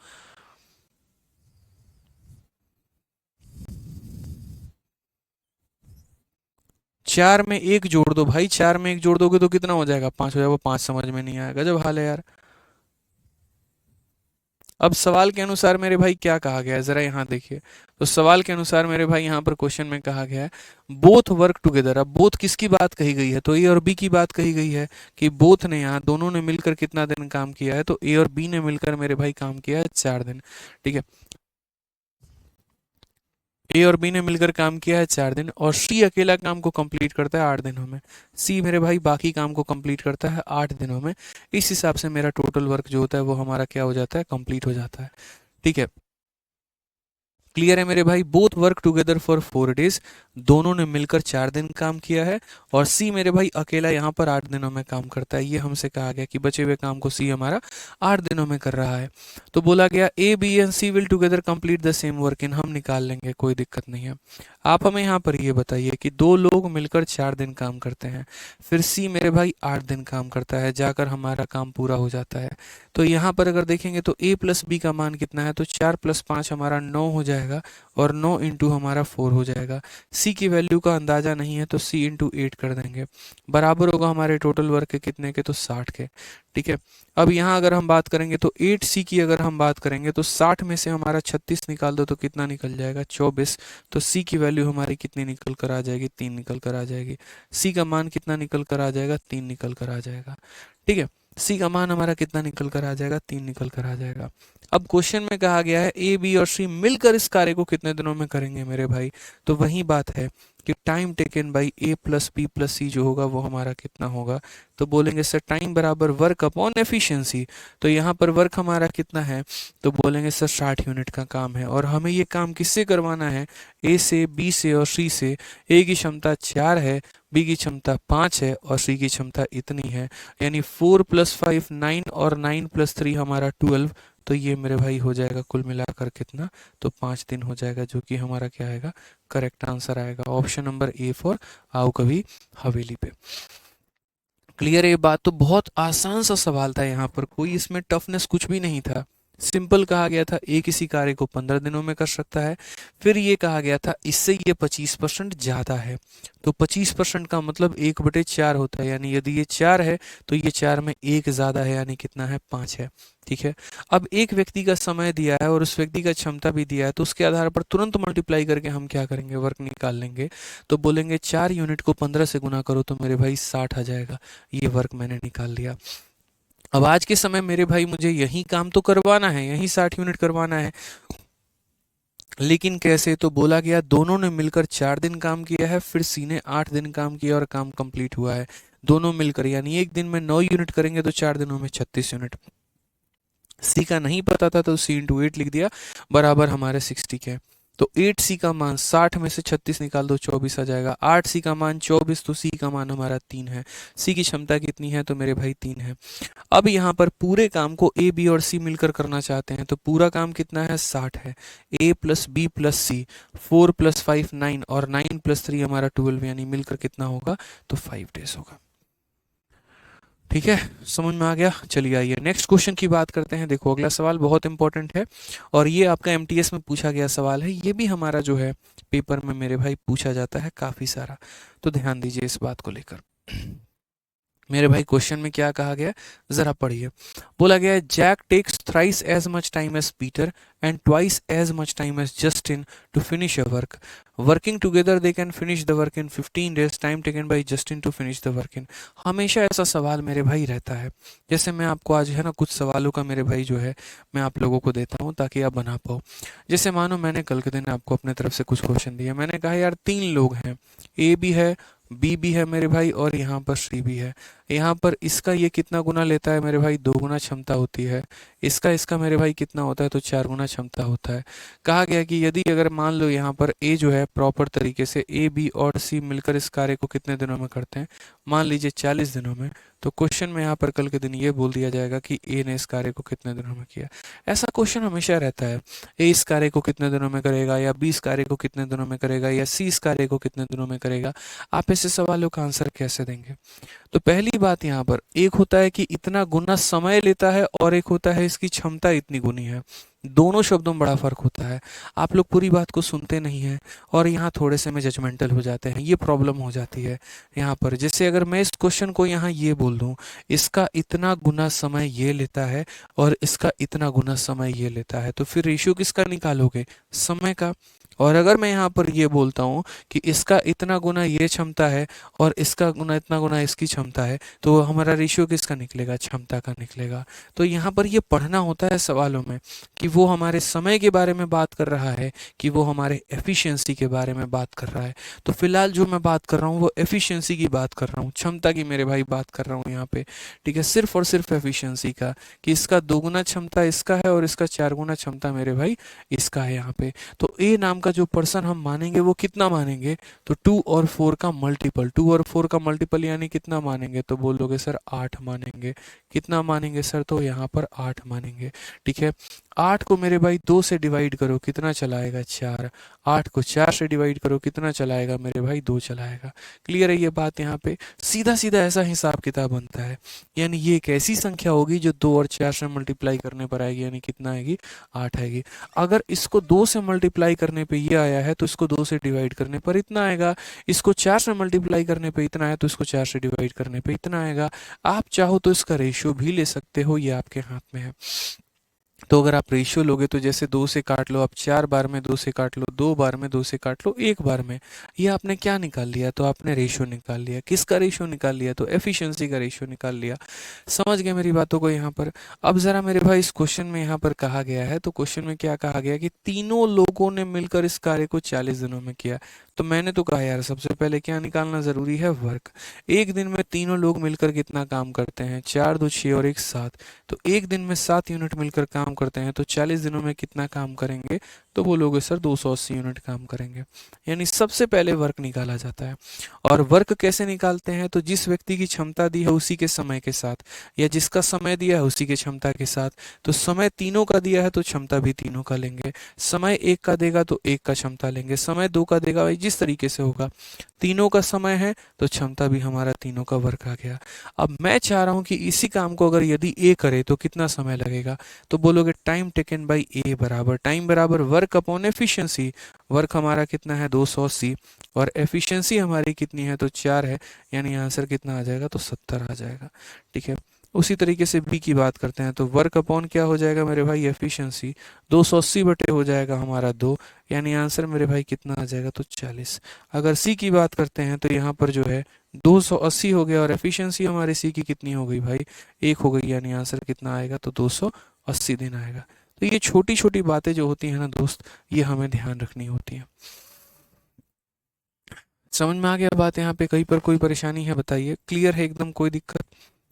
S1: चार में एक जोड़ दो भाई, 4 में एक जोड़ दोगे तो कितना हो जाएगा? 5 हो जाएगा। 5 समझ में नहीं आएगा, जब हाल है यार। अब सवाल के अनुसार मेरे भाई क्या कहा गया है जरा यहाँ देखिए। तो सवाल के अनुसार मेरे भाई यहाँ पर क्वेश्चन में कहा गया है बोथ वर्क टुगेदर। अब बोथ किसकी बात कही गई है? तो ए और बी की बात कही गई है कि बोथ ने, यहाँ दोनों ने मिलकर कितना दिन काम किया है? तो ए और बी ने मिलकर मेरे भाई काम किया है 4 दिन। ठीक है, ए और बी ने मिलकर काम किया है 4 दिन और सी अकेला काम को कंप्लीट करता है 8 दिनों में। सी मेरे भाई बाकी काम को कंप्लीट करता है 8 दिनों में। इस हिसाब से मेरा टोटल वर्क जो होता है वो हमारा क्या हो जाता है? कंप्लीट हो जाता है। ठीक है, क्लियर है मेरे भाई? Both work together for 4 days, दोनों ने मिलकर 4 दिन काम किया है। और सी मेरे भाई अकेला यहाँ पर 8 दिनों में काम करता है। ये हमसे कहा गया कि बचे हुए काम को सी हमारा 8 दिनों में कर रहा है। तो बोला गया A B and C will together complete the same work in, हम निकाल लेंगे, कोई दिक्कत नहीं है। आप हमें यहाँ पर ये बताइए कि दो लोग मिलकर 4 दिन काम करते हैं, फिर सी मेरे भाई 8 दिन काम करता है, जाकर हमारा काम पूरा हो जाता है। तो यहाँ पर अगर देखेंगे तो a प्लस बी का मान कितना है? तो 4 + 5 हमारा 9 हो जाएगा और 9 इंटू हमारा 4 हो जाएगा। c की वैल्यू का अंदाजा नहीं है तो c इंटू 8 कर देंगे, बराबर होगा हमारे टोटल वर्क के कितने के? तो 60 के। ठीक है, अब यहाँ अगर हम बात करेंगे तो 8c की अगर हम बात करेंगे तो 60 में से हमारा 36 निकाल दो तो कितना निकल जाएगा? 24। तो c की वैल्यू हमारी कितनी निकल कर आ जाएगी? 3 निकल कर आ जाएगी। c का मान कितना निकल कर आ जाएगा? 3 निकल कर आ जाएगा। ठीक है, सी का मान हमारा कितना निकल कर आ जाएगा? 3 निकल कर आ जाएगा। अब क्वेश्चन में कहा गया है ए बी और सी मिलकर इस कार्य को कितने दिनों में करेंगे मेरे भाई? तो वही बात है कि time taken by A plus B plus C जो होगा वो हमारा कितना होगा? तो बोलेंगे सर टाइम बराबर वर्क अपॉन एफिशिएंसी। तो यहाँ पर वर्क हमारा कितना है? तो बोलेंगे सर 60 यूनिट का काम है और हमें ये काम किससे करवाना है? ए से, बी से और सी से। ए की क्षमता 4 है, बी की क्षमता 5 है और सी की क्षमता इतनी है। यानी 4 + 5 9 और 9 + 3 हमारा 12। तो ये मेरे भाई हो जाएगा कुल मिलाकर कितना? तो 5 दिन हो जाएगा, जो कि हमारा क्या आएगा? करेक्ट आंसर आएगा ऑप्शन नंबर ए फॉर आओ कभी हवेली पे। क्लियर है ये बात? तो बहुत आसान सा सवाल था, यहाँ पर कोई इसमें टफनेस कुछ भी नहीं था। सिंपल कहा गया था ए किसी कार्य को 15 दिनों में कर सकता है। फिर ये कहा गया था इससे ये 25% ज़्यादा है। तो 25% का मतलब 1/4 होता है, यानी यदि ये 4 है तो ये 4 में एक ज़्यादा है, यानी कितना है? 5 है। ठीक है, अब एक व्यक्ति का समय दिया है और उस व्यक्ति का क्षमता भी दिया है, तो उसके आधार पर तुरंत मल्टीप्लाई करके हम क्या करेंगे? वर्क निकाल लेंगे। तो बोलेंगे 4 यूनिट को 15 से गुना करो तो मेरे भाई 60 आ जाएगा। ये वर्क मैंने निकाल लिया। अब आज के समय मेरे भाई मुझे यही काम तो करवाना है, यही 60 यूनिट करवाना है, लेकिन कैसे? तो बोला गया दोनों ने मिलकर 4 दिन काम किया है, फिर सी ने 8 दिन काम किया और काम कंप्लीट हुआ है। दोनों मिलकर यानी एक दिन में 9 यूनिट करेंगे तो 4 दिनों में 36 यूनिट। सी का नहीं पता था तो सी इंटू 8 लिख दिया, बराबर हमारे 60 के। तो 8 सी का मान 60 में से 36 निकाल दो 24 आ जाएगा। 8 सी का मान 24, तो सी का मान हमारा 3 है। सी की क्षमता कितनी है? तो मेरे भाई 3 है। अब यहाँ पर पूरे काम को ए बी और सी मिलकर करना चाहते हैं, तो पूरा काम कितना है? 60 है। ए प्लस बी प्लस सी, 4 प्लस 5 9, और 9 प्लस 3 हमारा 12, यानी मिलकर कितना होगा? तो 5 डेज होगा। ठीक है, समझ में आ गया? चलिए आइए नेक्स्ट क्वेश्चन की बात करते हैं। देखो अगला सवाल बहुत इंपॉर्टेंट है और ये आपका एमटीएस में पूछा गया सवाल है, ये भी हमारा जो है पेपर में मेरे भाई पूछा जाता है काफ़ी सारा, तो ध्यान दीजिए इस बात को लेकर। मेरे भाई क्वेश्चन में क्या कहा गया, जरा पढ़िए। बोला गया है Jack takes thrice as much time as Peter and twice as much time as Justin to finish a work. Working together they can finish the work in 15 days, time taken by Justin to finish the work in. हमेशा ऐसा सवाल मेरे भाई रहता है। जैसे मैं आपको आज है ना कुछ सवालों का मेरे भाई जो है मैं आप लोगों को देता हूँ ताकि आप बना पाओ। जैसे मानो मैंने कल के दिन आपको अपने तरफ से कुछ क्वेश्चन दिया, मैंने कहा यार 3 लोग हैं, ए भी है, बी भी है मेरे भाई, और यहाँ पर सी भी है। यहाँ पर इसका ये कितना गुना लेता है मेरे भाई? 2 गुना क्षमता होती है। इसका इसका मेरे भाई कितना होता है? तो 4 गुना क्षमता होता है। कहा गया कि यदि अगर मान लो यहाँ पर ए जो है प्रॉपर तरीके से ए बी और सी मिलकर इस कार्य को कितने दिनों में करते हैं? मान लीजिए 40 दिनों में, तो क्वेश्चन में यहाँ पर कल के दिन ये बोल दिया जाएगा कि ए ने इस कार्य को कितने दिनों में किया। ऐसा क्वेश्चन हमेशा रहता है, ए इस कार्य को कितने दिनों में करेगा, या बी इस कार्य को कितने दिनों में करेगा, या सी इस कार्य को कितने दिनों में करेगा। आप ऐसे सवालों का आंसर कैसे देंगे? तो पहली बात यहाँ पर एक होता है कि इतना गुना समय लेता है, और एक होता है इसकी क्षमता इतनी गुनी है। दोनों शब्दों में बड़ा फर्क होता है। आप लोग पूरी बात को सुनते नहीं हैं और यहाँ थोड़े से में जजमेंटल हो जाते हैं, ये प्रॉब्लम हो जाती है यहाँ पर। जैसे अगर मैं इस क्वेश्चन को यहाँ ये बोल दूँ, इसका इतना गुना समय ये लेता है और इसका इतना गुना समय ये लेता है, तो फिर रेशियो किसका निकालोगे? समय का। और अगर मैं यहाँ पर ये बोलता हूँ कि इसका इतना गुना ये क्षमता है और इसका गुना इतना गुना इसकी क्षमता है, तो हमारा रेशियो किसका निकलेगा? क्षमता का निकलेगा। तो यहाँ पर ये पढ़ना होता है सवालों में कि वो हमारे समय के बारे में बात कर रहा है कि वो हमारे एफिशिएंसी के बारे में बात कर रहा है। तो फिलहाल जो मैं बात कर रहा हूँ वो एफिशिएंसी की बात कर रहा हूँ, क्षमता की मेरे भाई बात कर रहा हूँ यहाँ पे। ठीक है, सिर्फ और सिर्फ एफिशिएंसी का, कि इसका 2 गुना क्षमता इसका है और इसका 4 गुना क्षमता मेरे भाई इसका है यहाँ पे। तो ए नाम का जो पर्सन हम मानेंगे वो कितना मानेंगे? तो 2 और 4 का मल्टीपल, 2 और 4 का मल्टीपल यानी कितना मानेंगे? तो बोलोगे सर 8 मानेंगे। कितना मानेंगे सर? तो यहाँ पर 8 मानेंगे। ठीक है, 8 को मेरे भाई 2 से डिवाइड करो, कितना चलाएगा? 4। 8 को 4 से डिवाइड करो, कितना चलाएगा मेरे भाई? 2 चलाएगा। क्लियर है ये बात? यहाँ पे सीधा सीधा ऐसा हिसाब किताब बनता है। यानी ये एक ऐसी संख्या होगी जो 2 और 4 से मल्टीप्लाई करने पर आएगी, यानी कितना आएगी? 8 आएगी। अगर इसको 2 से मल्टीप्लाई करने पे ये आया है तो इसको 2 से डिवाइड करने पर इतना आएगा। इसको 4 से मल्टीप्लाई करने पे इतना है तो इसको 4 से डिवाइड करने पे इतना आएगा। आप चाहो तो इसका रेशियो भी ले सकते हो, ये आपके हाथ में है। तो अगर आप रेशियो लोगे तो जैसे 2 से काट लो, आप 4 बार में 2 से काट लो, 2 बार में 2 से काट लो, 1 बार में, ये आपने क्या निकाल लिया? तो आपने रेशियो निकाल लिया। किसका रेशियो निकाल लिया? तो एफिशिएंसी का रेशियो निकाल लिया। समझ गए मेरी बातों को यहाँ पर? अब जरा मेरे भाई इस क्वेश्चन में यहाँ पर कहा गया है, तो क्वेश्चन में क्या कहा गया कि तीनों लोगों ने मिलकर इस कार्य को 40 दिनों में किया। तो मैंने तो कहा यार सबसे पहले क्या निकालना जरूरी है? वर्क। एक दिन में तीनों लोग मिलकर कितना काम करते हैं? 4 2 6 और 1 7। तो एक दिन में 7 यूनिट मिलकर काम करते हैं, तो 40 दिनों में कितना काम करेंगे? तो बोलोगे सर 280 यूनिट काम करेंगे। यानी सबसे पहले वर्क निकाला जाता है। और वर्क कैसे निकालते हैं? तो जिस व्यक्ति की क्षमता दी है उसी के समय के साथ, या जिसका समय दिया है उसी के क्षमता के साथ। तो समय तीनों का दिया है तो क्षमता भी तीनों का लेंगे। समय 1 का देगा तो 1 का क्षमता लेंगे। समय 2 का देगा, भाई जिस तरीके से होगा। तीनों का समय है तो क्षमता भी हमारा तीनों का वर्क आ गया। अब मैं चाह रहा हूं कि इसी काम को अगर यदि ए करे तो कितना समय लगेगा? तो बोलोगे टाइम टेकन बाई ए बराबर टाइम बराबर वर्क अपॉन एफिशिएंसी। वर्क हमारा कितना है? 280, और एफिशिएंसी हमारी कितनी है? तो 4 है। यानी आंसर कितना आ जाएगा? तो 70 आ जाएगा। ठीक है, उसी तरीके से बी की बात करते हैं तो वर्क अपॉन क्या हो जाएगा मेरे भाई, एफिशिएंसी, 280 बटे हो जाएगा हमारा 2, यानी आंसर मेरे भाई कितना आ जाएगा, तो 40। अगर सी की बात करते हैं तो यहाँ पर जो है 280 हो गया और एफिशिएंसी हमारी सी की कितनी हो गई भाई, 1 हो गई, यानी आंसर कितना आएगा, तो 280 दिन आएगा। तो ये छोटी छोटी बातें जो होती हैं ना दोस्त, ये हमें ध्यान रखनी होती हैं। समझ में आ गया बात? यहाँ पे कहीं पर कोई परेशानी है बताइए, क्लियर है एकदम, कोई दिक्कत?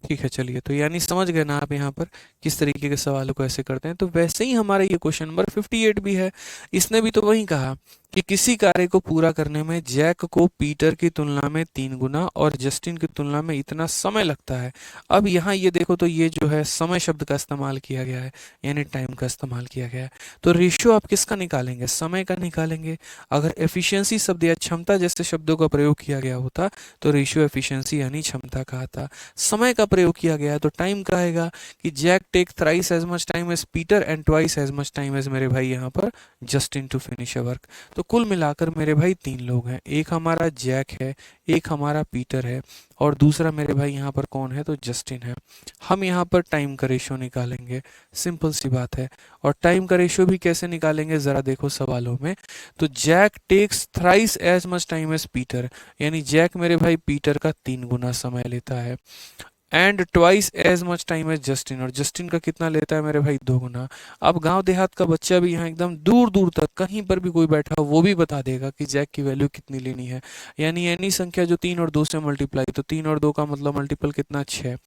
S1: ठीक है, चलिए, तो यानी समझ गए ना आप यहाँ पर किस तरीके के सवालों को ऐसे करते हैं। तो वैसे ही हमारा ये क्वेश्चन नंबर 58 भी है। इसने भी तो वही कहा कि किसी कार्य को पूरा करने में जैक को पीटर की तुलना में 3 गुना और जस्टिन की तुलना में इतना समय लगता है। अब यहाँ ये देखो, तो ये जो है समय शब्द का इस्तेमाल किया गया है, यानी टाइम का इस्तेमाल किया गया है। तो रेशियो आप किसका निकालेंगे, समय का निकालेंगे। अगर एफिशिएंसी शब्द या क्षमता जैसे शब्दों का प्रयोग किया गया होता तो रेशियो एफिशिएंसी यानी क्षमता का आता। समय का प्रयोग किया गया है तो टाइम का आएगा कि Jack take thrice as much time as Peter and twice as much time as मेरे भाई यहाँ पर Justin to finish a work. तो कुल मिलाकर मेरे भाई 3 लोग हैं, एक हमारा जैक है, एक हमारा पीटर है और दूसरा मेरे भाई यहाँ पर कौन है, तो जस्टिन है। हम यहाँ पर टाइम का रेशियो निकालेंगे, सिंपल सी बात है। और टाइम का रेशियो भी कैसे निकालेंगे जरा देखो सवालों में। तो Jack takes thrice as much time as Peter, यानी जैक मेरे भाई पीटर का 3 गुना समय लेता है। And twice as much time as Justin, और जस्टिन का कितना लेता है मेरे भाई, 2 गुना। अब गांव देहात का बच्चा भी यहाँ एकदम दूर दूर तक कहीं पर भी कोई बैठा हो वो भी बता देगा कि जैक की वैल्यू कितनी लेनी है। यानी एनी संख्या जो 3 और 2 से मल्टीप्लाई, तो 3 और 2 का मतलब मल्टीपल कितना, 6।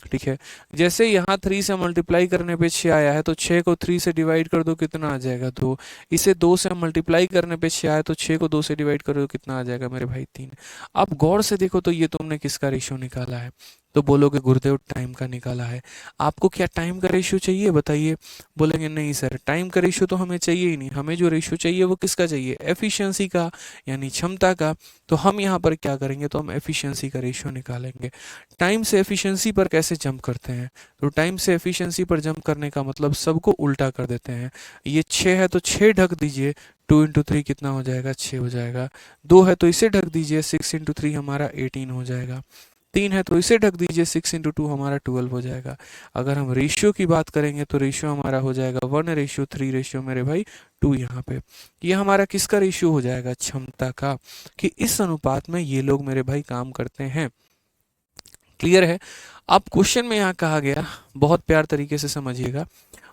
S1: ठीक है, जैसे यहाँ 3 से मल्टीप्लाई करने पे 6 आया है तो 6 को 3 से डिवाइड कर दो, कितना आ जाएगा, 2। इसे 2 से मल्टीप्लाई करने पे 6 आया तो 6 को 2 से डिवाइड कर दो, कितना आ जाएगा मेरे भाई, 3। अब गौर से देखो तो ये तुमने किसका रेशियो निकाला है, तो बोलोगे गुरुदेव टाइम का निकाला है। आपको क्या टाइम का रेशियो चाहिए बताइए? बोलेंगे नहीं सर, टाइम का रेशियो तो हमें चाहिए ही नहीं, हमें जो रेशियो चाहिए वो किसका चाहिए, एफिशिएंसी का, यानी क्षमता का। तो हम यहाँ पर क्या करेंगे, तो हम एफिशिएंसी का रेशियो निकालेंगे। टाइम से एफिशिएंसी पर कैसे जंप करते हैं, तो टाइम से एफिशिएंसी पर जंप करने का मतलब सबको उल्टा कर देते हैं। ये 6 है तो 6 ढक दीजिए, 2 इंटू 3 कितना हो जाएगा, 6 हो जाएगा। 2 है तो इसे ढक दीजिए, 6 इंटू 3 हमारा 18 हो जाएगा। 3 है तो इसे ढक दीजिए, 6 इंटू 2 हमारा 12 हो जाएगा। अगर हम रेशियो की बात करेंगे तो रेशियो हमारा हो जाएगा 1:3 रेशियो मेरे भाई 2 यहाँ पे। ये हमारा किसका रेशियो हो जाएगा, क्षमता का, कि इस अनुपात में ये लोग मेरे भाई काम करते हैं। क्लियर है? अब क्वेश्चन में यहाँ कहा गया, बहुत प्यार तरीके से समझिएगा,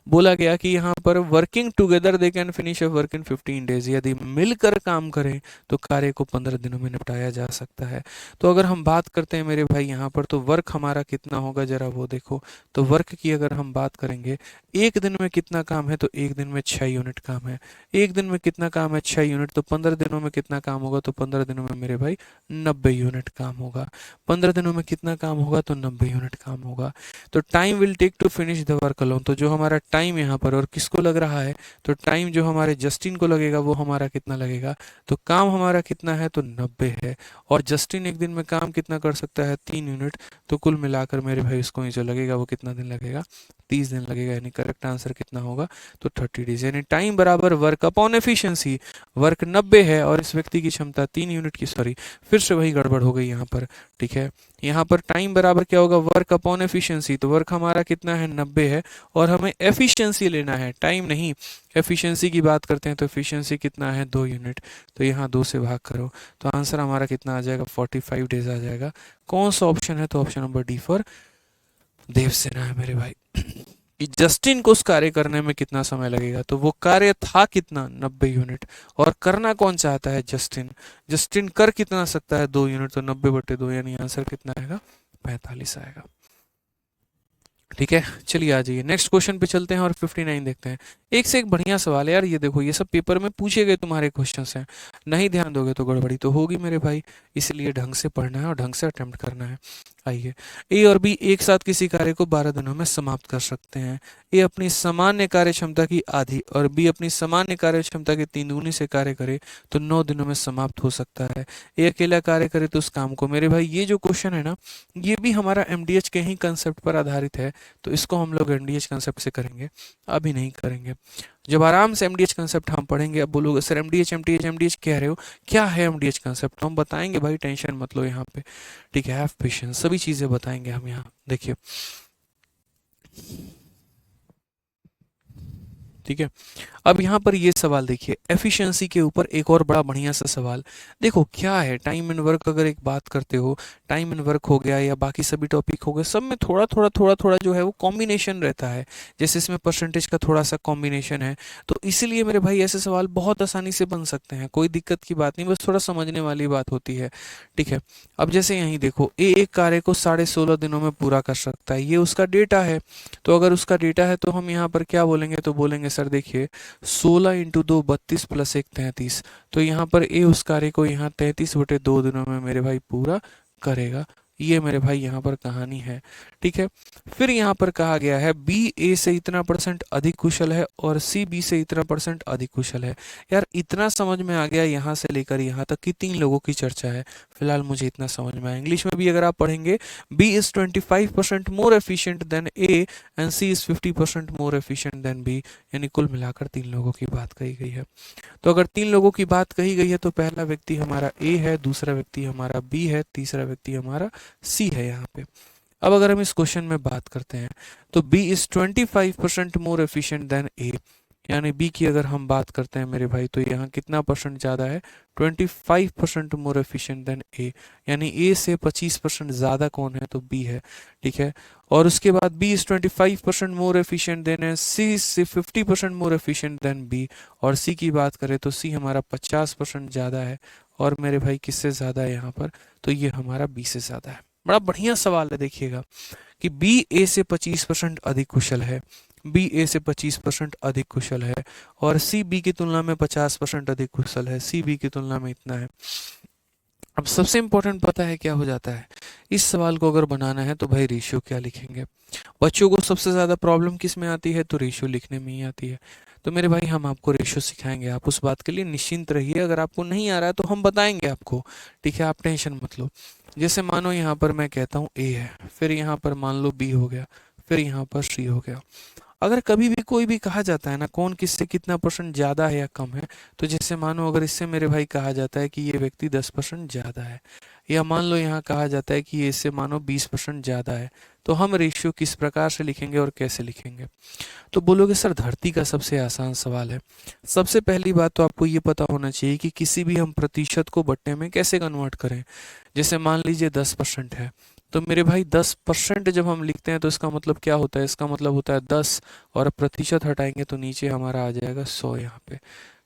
S1: बोला गया कि यहाँ पर working together they can finish a work in 15 days, यदि मिलकर काम करें तो कार्य को 15 दिनों में निपटाया जा सकता है। तो अगर हम बात करते हैं मेरे भाई यहाँ पर, तो वर्क हमारा कितना होगा जरा वो देखो। तो वर्क की अगर हम बात करेंगे, एक दिन में कितना काम है, तो एक दिन में 6 यूनिट काम है। एक दिन में कितना काम है, 6 यूनिट, तो 15 दिनों में कितना काम होगा, तो 15 दिनों में मेरे भाई 90 यूनिट काम होगा। 15 दिनों में कितना काम होगा, तो 90 यूनिट काम होगा। तो time will take to finish the work alone, तो जो हमारा टाइम यहाँ पर और किसको लग रहा है, तो टाइम जो हमारे जस्टिन को लगेगा वो हमारा कितना लगेगा, तो काम हमारा कितना है, तो 90 है। और जस्टिन एक दिन में काम कितना कर सकता है, 3 यूनिट। तो कुल मिलाकर मेरे भाई इसको जो लगेगा वो कितना दिन लगेगा, 30 दिन लगेगा। यानी करेक्ट आंसर कितना होगा, तो 30 डेज। यानी टाइम बराबर वर्क अपॉन एफिशिएंसी, वर्क 90 है और इस व्यक्ति की क्षमता 3 यूनिट की, सॉरी फिर से वही गड़बड़ हो गई यहाँ पर। ठीक है, यहाँ पर टाइम बराबर क्या होगा, वर्क अपॉन एफिशिएंसी, तो वर्क हमारा कितना है, 90 है और हमें एफिशिएंसी लेना है, टाइम नहीं। एफिशिएंसी की बात करते हैं तो एफिशिएंसी कितना है, 2 यूनिट। तो यहाँ 2 से भाग करो तो आंसर हमारा कितना आ जाएगा, 45 डेज आ जाएगा। कौन सा ऑप्शन है, तो option number D for Devsena है मेरे भाई। कि जस्टिन को उस कार्य करने में कितना समय लगेगा, तो वो कार्य था कितना, 90 यूनिट। और करना कौन चाहता है, जस्टिन। जस्टिन कर कितना सकता है, 2 यूनिट, तो 90/2, यानी आंसर कितना आएगा, 45 आएगा। ठीक है, चलिए आ जाइए नेक्स्ट क्वेश्चन पे चलते हैं और 59 देखते हैं। एक से एक बढ़िया सवाल है यार, ये देखो ये सब पेपर में पूछे गए तुम्हारे क्वेश्चंस हैं, नहीं ध्यान दोगे तो गड़बड़ी तो होगी मेरे भाई, इसलिए ढंग से पढ़ना है और ढंग से अटेम्प्ट करना है। आइए, ए और बी एक साथ किसी कार्य को 12 दिनों में समाप्त कर सकते हैं। ए अपनी सामान्य कार्य क्षमता की आधी और बी अपनी सामान्य कार्य क्षमता के 3 गुनी से कार्य करे तो 9 दिनों में समाप्त हो सकता है। ए अकेला कार्य करे तो उस काम को, मेरे भाई ये जो क्वेश्चन है ना, ये भी हमारा एमडीएच के ही कंसेप्ट पर आधारित है, तो इसको हम लोग एमडीएच कंसेप्ट से करेंगे, अभी नहीं करेंगे। जब आराम से एमडीएच कंसेप्ट हम पढ़ेंगे, अब बोलोगे सर एमडीएच एमडीएच एमडीएच कह रहे हो, क्या है एमडीएच कंसेप्ट, तो हम बताएंगे भाई, टेंशन मत लो यहाँ पे। ठीक है, हैव पेशेंस, सभी चीज़ें बताएंगे हम यहाँ। देखिए ठीक है। अब यहाँ पर ये सवाल देखिए, एफिशिएंसी के ऊपर एक और बड़ा बढ़िया सा सवाल। देखो क्या है, टाइम एंड वर्क अगर एक बात करते हो, टाइम एंड वर्क हो गया या बाकी सभी टॉपिक हो गए, सब में थोड़ा थोड़ा थोड़ा थोड़ा जो है वो कॉम्बिनेशन रहता है। जैसे इसमें परसेंटेज का थोड़ा सा कॉम्बिनेशन है, तो इसीलिए मेरे भाई ऐसे सवाल बहुत आसानी से बन सकते हैं, कोई दिक्कत की बात नहीं, बस थोड़ा समझने वाली बात होती है। ठीक है। अब जैसे यहीं देखो, ए एक कार्य को 16.5 दिनों में पूरा कर सकता है, ये उसका डेटा है। तो अगर उसका डेटा है तो हम यहाँ पर क्या बोलेंगे, तो बोलेंगे सर देखिए 16 × 2 32 + 1 33। तो यहाँ पर ए उस कार्य को यहाँ 33/2 दिनों में मेरे भाई पूरा करेगा। ये मेरे भाई यहाँ पर कहानी है। ठीक है। फिर यहाँ पर कहा गया है बी ए से इतना % अधिक कुशल है और सी बी से इतना % अधिक कुशल है। यार इतना समझ में आ गया, यहाँ से लेकर यहाँ तक कि 3 लोगों की चर्चा है। फिलहाल मुझे इतना समझ में आया। इंग्लिश में भी अगर आप पढ़ेंगे, B is 25% more efficient than A and C is 50% more efficient than B. यानी कुल मिलाकर 3 लोगों की बात कही गई है। तो अगर 3 लोगों की बात कही गई है तो पहला व्यक्ति हमारा ए है, दूसरा व्यक्ति हमारा बी है, तीसरा व्यक्ति हमारा सी है यहाँ पे। अब अगर हम इस क्वेश्चन में बात करते हैं तो B is 25% more efficient than A, यानी बी की अगर हम बात करते हैं मेरे भाई, तो यहाँ कितना % ज़्यादा है, 25% मोर एफिशिएंट देन ए। यानी ए से 25% ज़्यादा कौन है, तो बी है। ठीक है। और उसके बाद B is 25% more efficient than है, सी से 50% मोर एफिशिएंट देन बी। और सी की बात करें तो सी हमारा 50% ज़्यादा है। और मेरे भाई किससे ज़्यादा है यहाँ पर, तो ये हमारा बी से ज़्यादा है। बड़ा बढ़िया सवाल है, देखिएगा कि बी ए से 25% अधिक कुशल है, बी ए से 25% अधिक कुशल है, और सी बी की तुलना में 50% अधिक कुशल है, सी बी की तुलना में इतना है। अब सबसे इंपॉर्टेंट पता है क्या हो जाता है, इस सवाल को अगर बनाना है तो भाई रेशियो क्या लिखेंगे। बच्चों को सबसे ज़्यादा प्रॉब्लम किस में आती है, तो रेशियो लिखने में ही आती है। तो मेरे भाई हम आपको रेशियो सिखाएंगे, आप उस बात के लिए निश्चिंत रहिए। अगर आपको नहीं आ रहा है तो हम बताएंगे आपको। ठीक है, आप टेंशन मत लो। जैसे मानो यहाँ पर मैं कहता हूँ ए है, फिर यहाँ पर मान लो बी हो गया, फिर यहाँ पर सी हो गया। अगर कभी भी कोई भी कहा जाता है ना कौन किससे कितना % ज़्यादा है या कम है, तो जैसे मानो अगर इससे मेरे भाई कहा जाता है कि ये व्यक्ति 10% ज़्यादा है, या मान लो यहाँ कहा जाता है कि ये इससे मानो 20% ज़्यादा है, तो हम रेशियो किस प्रकार से लिखेंगे और कैसे लिखेंगे। तो बोलोगे सर धरती का सबसे आसान सवाल है। सबसे पहली बात तो आपको ये पता होना चाहिए कि किसी भी हम प्रतिशत को बट्टे में कैसे कन्वर्ट करें। जैसे मान लीजिए 10% है, तो मेरे भाई 10% जब हम लिखते हैं तो इसका मतलब क्या होता है, इसका मतलब होता है 10, और प्रतिशत हटाएंगे तो नीचे हमारा आ जाएगा 100 यहाँ पे।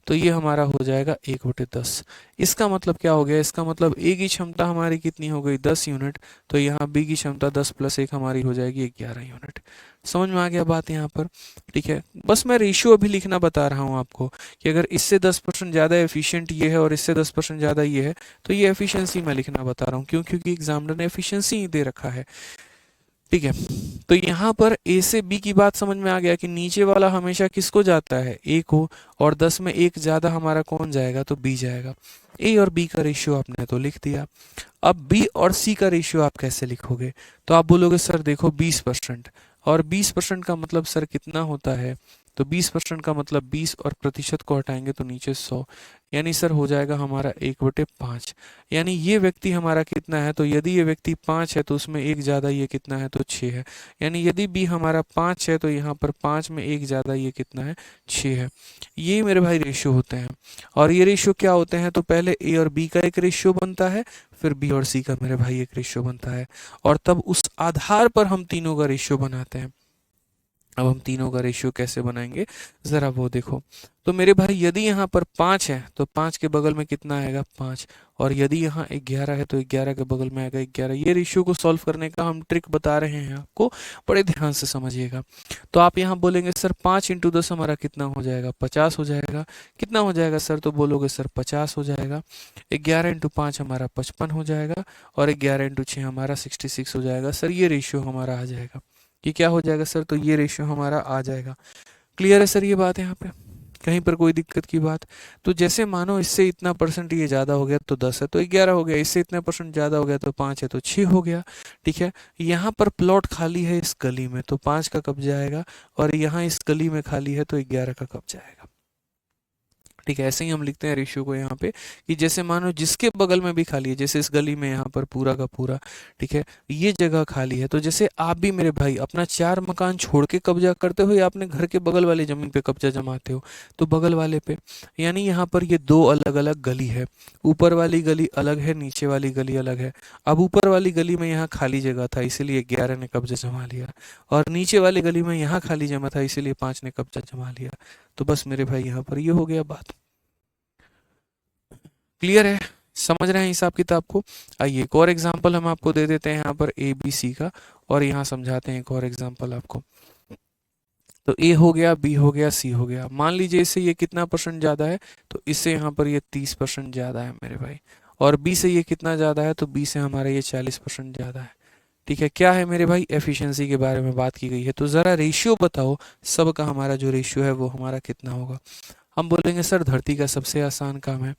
S1: तो ये हमारा हो जाएगा 1/10। इसका मतलब क्या हो गया, इसका मतलब ए की क्षमता हमारी कितनी हो गई, 10 यूनिट। तो यहाँ बी की क्षमता 10 + 1 हमारी हो जाएगी 11 यूनिट। समझ में आ गया बात यहाँ पर। ठीक है, बस मैं रेशियो अभी लिखना बता रहा हूँ आपको कि अगर इससे 10% ज़्यादा एफिशिएंट ये है और इससे 10% ज़्यादा ये है, तो ये एफिशिएंसी मैं लिखना बता रहा हूँ। क्यों, क्योंकि एग्जामिनर ने एफिशिएंसी ही दे रखा है। ठीक है। तो यहाँ पर ए से बी की बात समझ में आ गया कि नीचे वाला हमेशा किसको जाता है, ए को, और 10 में 1 ज़्यादा हमारा कौन जाएगा, तो बी जाएगा। ए और बी का रेशियो आपने तो लिख दिया। अब बी और सी का रेशियो आप कैसे लिखोगे, तो आप बोलोगे सर देखो 20%, और 20% का मतलब सर कितना होता है, तो 20% का मतलब 20, और प्रतिशत को हटाएंगे तो नीचे 100, यानी सर हो जाएगा हमारा 1/5। यानी ये व्यक्ति हमारा कितना है, तो यदि ये व्यक्ति 5 है तो उसमें 1 ज़्यादा ये कितना है, तो 6 है। यानी यदि बी हमारा 5 है तो यहाँ पर 5 में 1 ज़्यादा ये कितना है, 6 है। ये मेरे भाई रेशियो होते हैं। और ये रेशियो क्या होते हैं, तो पहले ए और बी का एक रेशियो बनता है, फिर बी और सी का मेरे भाई एक रेशियो बनता है, और तब उस आधार पर हम तीनों का रेशियो बनाते हैं। अब हम तीनों का रेशियो कैसे बनाएंगे, ज़रा वो देखो। तो मेरे भाई यदि यहाँ पर 5 है तो 5 के बगल में कितना आएगा, 5। और यदि यहाँ 11 है तो 11 के बगल में आएगा 11। ये रेशियो को सॉल्व करने का हम ट्रिक बता रहे हैं आपको, बड़े ध्यान से समझिएगा। तो आप यहाँ बोलेंगे सर 5 × 10 हमारा कितना हो जाएगा, 50 हो जाएगा। कितना हो जाएगा सर, तो बोलोगे सर 50 हो जाएगा। 11 × 5 हमारा 55 हो जाएगा, और 11 × 6 हमारा 66 हो जाएगा। सर ये रेशियो हमारा आ जाएगा। ये क्या हो जाएगा सर, तो ये रेशियो हमारा आ जाएगा। क्लियर है सर ये बात, यहाँ पे कहीं पर कोई दिक्कत की बात। तो जैसे मानो इससे इतना % ये ज़्यादा हो गया तो 10 है तो 11 हो गया, इससे इतना % ज़्यादा हो गया तो 5 है तो 6 हो गया। ठीक है, यहाँ पर प्लॉट खाली है इस गली में, तो 5 का कब्जा आएगा, और यहाँ इस गली में खाली है तो 11 का कब्जा आएगा। ठीक है, ऐसे ही हम लिखते हैं रेशियो को यहाँ पे कि जैसे मानो जिसके बगल में भी खाली है, जैसे इस गली में यहाँ पर पूरा का पूरा, ठीक है, ये जगह खाली है, तो जैसे आप भी मेरे भाई अपना 4 मकान छोड़ के कब्जा करते हो या अपने घर के बगल वाली ज़मीन पे कब्जा जमाते हो, तो बगल वाले पे, यानी यहाँ पर ये दो अलग अलग गली है, ऊपर वाली गली अलग है, नीचे वाली गली अलग है। अब ऊपर वाली गली में यहाँ खाली जगह था इसीलिए 11 ने कब्जा जमा लिया, और नीचे वाली गली में यहाँ खाली जगह था इसीलिए 5 ने कब्जा जमा लिया। तो बस मेरे भाई यहाँ पर ये हो गया बात। क्लियर है, समझ रहे हैं हिसाब किताब को। आइए एक और एग्जांपल हम आपको दे देते हैं यहाँ पर ए बी सी का, और यहाँ समझाते हैं एक और एग्जांपल आपको। तो ए हो गया, बी हो गया, सी हो गया। मान लीजिए इससे ये कितना परसेंट ज़्यादा है, तो इससे यहाँ पर ये 30% ज़्यादा है मेरे भाई, और बी से ये कितना ज़्यादा है, तो बी से हमारा ये 40% ज़्यादा है। ठीक है, क्या है मेरे भाई, एफिशिएंसी के बारे में बात की गई है। तो ज़रा रेशियो बताओ, सबका हमारा जो रेशियो है वो हमारा कितना होगा। हम बोलेंगे सर धरती का सबसे आसान काम है।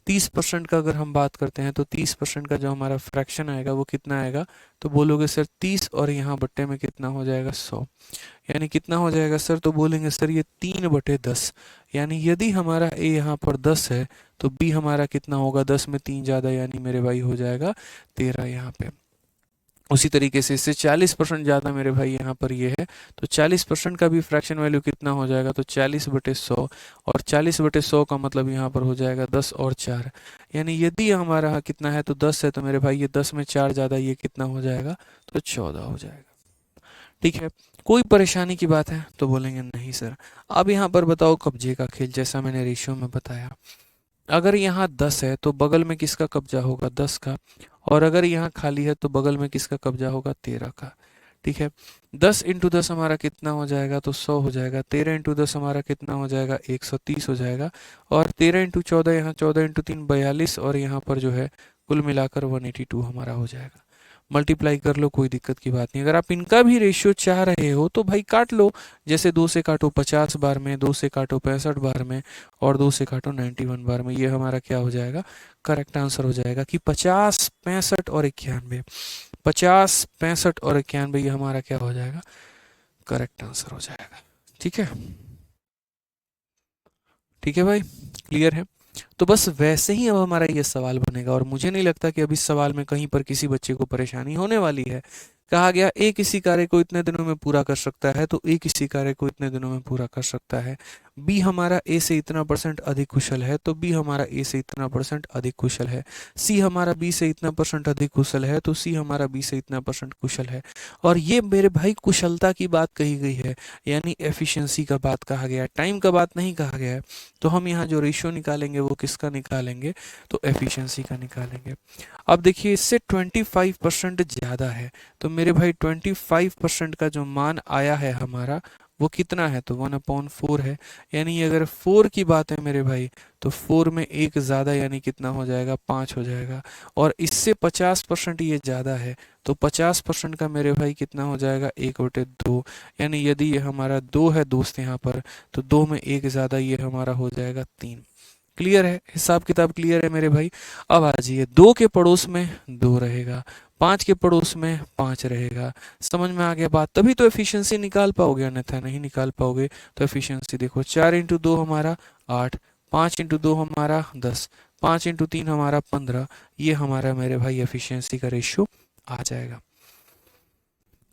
S1: 30% का अगर हम बात करते हैं तो 30% का जो हमारा फ्रैक्शन आएगा वो कितना आएगा, तो बोलोगे सर 30 और यहाँ बट्टे में कितना हो जाएगा 100, यानी कितना हो जाएगा सर, तो बोलेंगे सर ये 3/10, यानी यदि हमारा ए यहाँ पर 10 है तो बी हमारा कितना होगा, 10 में 3 ज़्यादा, यानी मेरे भाई हो जाएगा 13 यहाँ पे। उसी तरीके से इससे 40% ज़्यादा मेरे भाई यहाँ पर ये है, तो 40% का भी फ्रैक्शन वैल्यू कितना हो जाएगा, तो 40/100, और 40/100 का मतलब यहाँ पर हो जाएगा 10 और 4, यानी यदि हमारा यहाँ कितना है, तो 10 है, तो मेरे भाई ये 10 में 4 ज़्यादा, ये कितना हो जाएगा, तो 14 हो जाएगा। ठीक है, कोई परेशानी की बात है, तो बोलेंगे नहीं सर। अब यहाँ पर बताओ कब्जे का खेल, जैसा मैंने रेशियो में बताया, अगर यहाँ 10 है तो बगल में किसका कब्जा होगा, 10 का, और अगर यहाँ खाली है तो बगल में किसका कब्जा होगा, 13 का। ठीक है, 10 इंटू 10 हमारा कितना हो जाएगा, तो 100 हो जाएगा। 13 इंटू 10 हमारा कितना हो जाएगा, 130 हो जाएगा। और 13 इंटू 14, यहाँ 14 इंटू 3 42, और यहाँ पर जो है कुल मिलाकर 182 हमारा हो जाएगा। मल्टीप्लाई कर लो, कोई दिक्कत की बात नहीं। अगर आप इनका भी रेशियो चाह रहे हो तो भाई काट लो, जैसे 2 से काटो 50 बार में, 2 से काटो 65 बार में, और 2 से काटो 91 बार में। ये हमारा क्या हो जाएगा, करेक्ट आंसर हो जाएगा कि 50, 65 और 91। 50, 65 और 91 ये हमारा क्या हो जाएगा, करेक्ट आंसर हो जाएगा। ठीक है, ठीक है भाई, क्लियर है। तो बस वैसे ही अब हमारा ये सवाल बनेगा, और मुझे नहीं लगता कि अभी इस सवाल में कहीं पर किसी बच्चे को परेशानी होने वाली है। कहा गया ए किसी कार्य को इतने दिनों में पूरा कर सकता है, तो ए किसी कार्य को इतने दिनों में पूरा कर सकता है। बी हमारा ए से इतना % अधिक कुशल है, तो बी हमारा ए से इतना % अधिक कुशल है। सी हमारा बी से इतना % अधिक कुशल है, तो सी हमारा बी से इतना % कुशल है। और ये मेरे भाई कुशलता की बात कही गई है, यानी एफिशिएंसी का बात कहा गया है, टाइम का बात नहीं कहा गया है। तो हम यहाँ जो रेशियो निकालेंगे वो किसका निकालेंगे, तो एफिशिएंसी का निकालेंगे। अब देखिए इससे 25% ज़्यादा है, तो मेरे भाई 25% का जो मान आया है हमारा वो कितना है, तो 1/4 है। यानी अगर 4 की बात है मेरे भाई, तो 4 में एक ज़्यादा, यानी कितना हो जाएगा, 5 हो जाएगा। और इससे 50% ये ज़्यादा है, तो 50% का मेरे भाई कितना हो जाएगा, 1/2, यानी यदि ये हमारा 2 है दोस्त यहाँ पर, तो 2 में एक ज़्यादा, ये हमारा हो जाएगा 3। क्लियर है, हिसाब किताब क्लियर है मेरे भाई। अब आ जाइए, 2 के पड़ोस में 2 रहेगा, 5 के पड़ोस में 5 रहेगा। समझ में आ गया बात, तभी तो एफिशिएंसी निकाल पाओगे, अन्यथा नहीं निकाल पाओगे। तो एफिशिएंसी देखो, 4 इंटू 2 हमारा 8, 5 इंटू 2 हमारा 10, 5 इंटू 3 हमारा 15, ये हमारा मेरे भाई एफिशिएंसी का रेशियो आ जाएगा।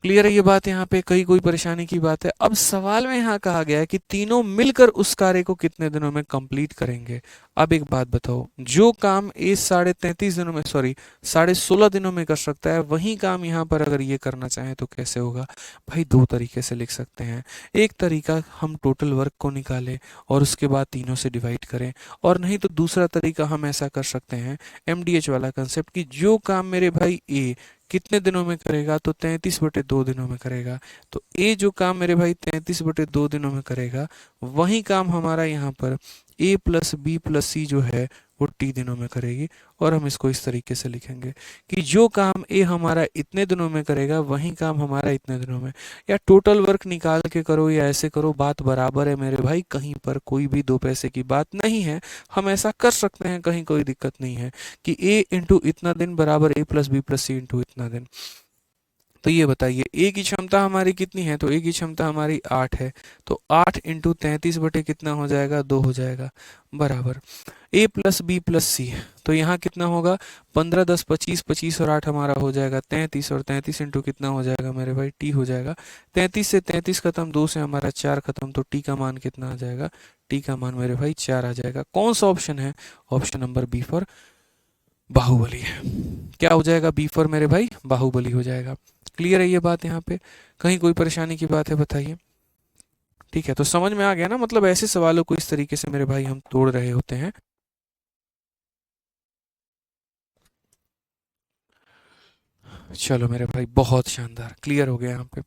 S1: क्लियर है ये बात, यहाँ पे कहीं कोई परेशानी की बात है। अब सवाल में यहाँ कहा गया है कि तीनों मिलकर उस कार्य को कितने दिनों में कंप्लीट करेंगे। अब एक बात बताओ, जो काम ए 33.5 दिनों में, सॉरी 16.5 दिनों में कर सकता है, वही काम यहाँ पर अगर ये करना चाहें तो कैसे होगा। भाई 2 तरीके से लिख सकते हैं। एक तरीका हम टोटल वर्क को निकालें और उसके बाद तीनों से डिवाइड करें, और नहीं तो दूसरा तरीका हम ऐसा कर सकते हैं, MDH वाला कंसेप्ट, कि जो काम मेरे भाई ए कितने दिनों में करेगा, तो 33/2 दिनों में करेगा। तो ए जो काम मेरे भाई 33/2 दिनों में करेगा, वही काम हमारा यहाँ पर ए प्लस बी प्लस सी जो है वो टी दिनों में करेगी। और हम इसको इस तरीके से लिखेंगे कि जो काम ए हमारा इतने दिनों में करेगा, वही काम हमारा इतने दिनों में। या टोटल वर्क निकाल के करो या ऐसे करो, बात बराबर है मेरे भाई, कहीं पर कोई भी 2 पैसे की बात नहीं है। हम ऐसा कर सकते हैं, कहीं कोई दिक्कत नहीं है कि ए इंटू इतना दिन बराबर ए प्लस बी प्लस सी इंटू इतना दिन। तो ये बताइए ए की क्षमता हमारी कितनी है, तो ए की क्षमता हमारी 8 है, तो 8 इंटू 33 बटे कितना हो जाएगा, 2 हो जाएगा, बराबर ए प्लस बी प्लस सी। तो यहाँ कितना होगा, 15 10 25, 25 और 8 हमारा हो जाएगा 33, और 33 इंटू कितना हो जाएगा मेरे भाई, टी हो जाएगा। 33 से 33 खत्म, 2 से हमारा 4 खत्म, तो टी का मान कितना आ जाएगा, टी का मान मेरे भाई 4 आ जाएगा। कौन सा ऑप्शन है, option number B for Baahubali है। क्या हो जाएगा, बी फॉर मेरे भाई बाहुबली हो जाएगा। क्लियर है ये बात, यहाँ पे कहीं कोई परेशानी की बात है बताइए। ठीक है, तो समझ में आ गया ना, मतलब ऐसे सवालों को इस तरीके से मेरे भाई हम तोड़ रहे होते हैं। चलो मेरे भाई, बहुत शानदार, क्लियर हो गया यहाँ पे।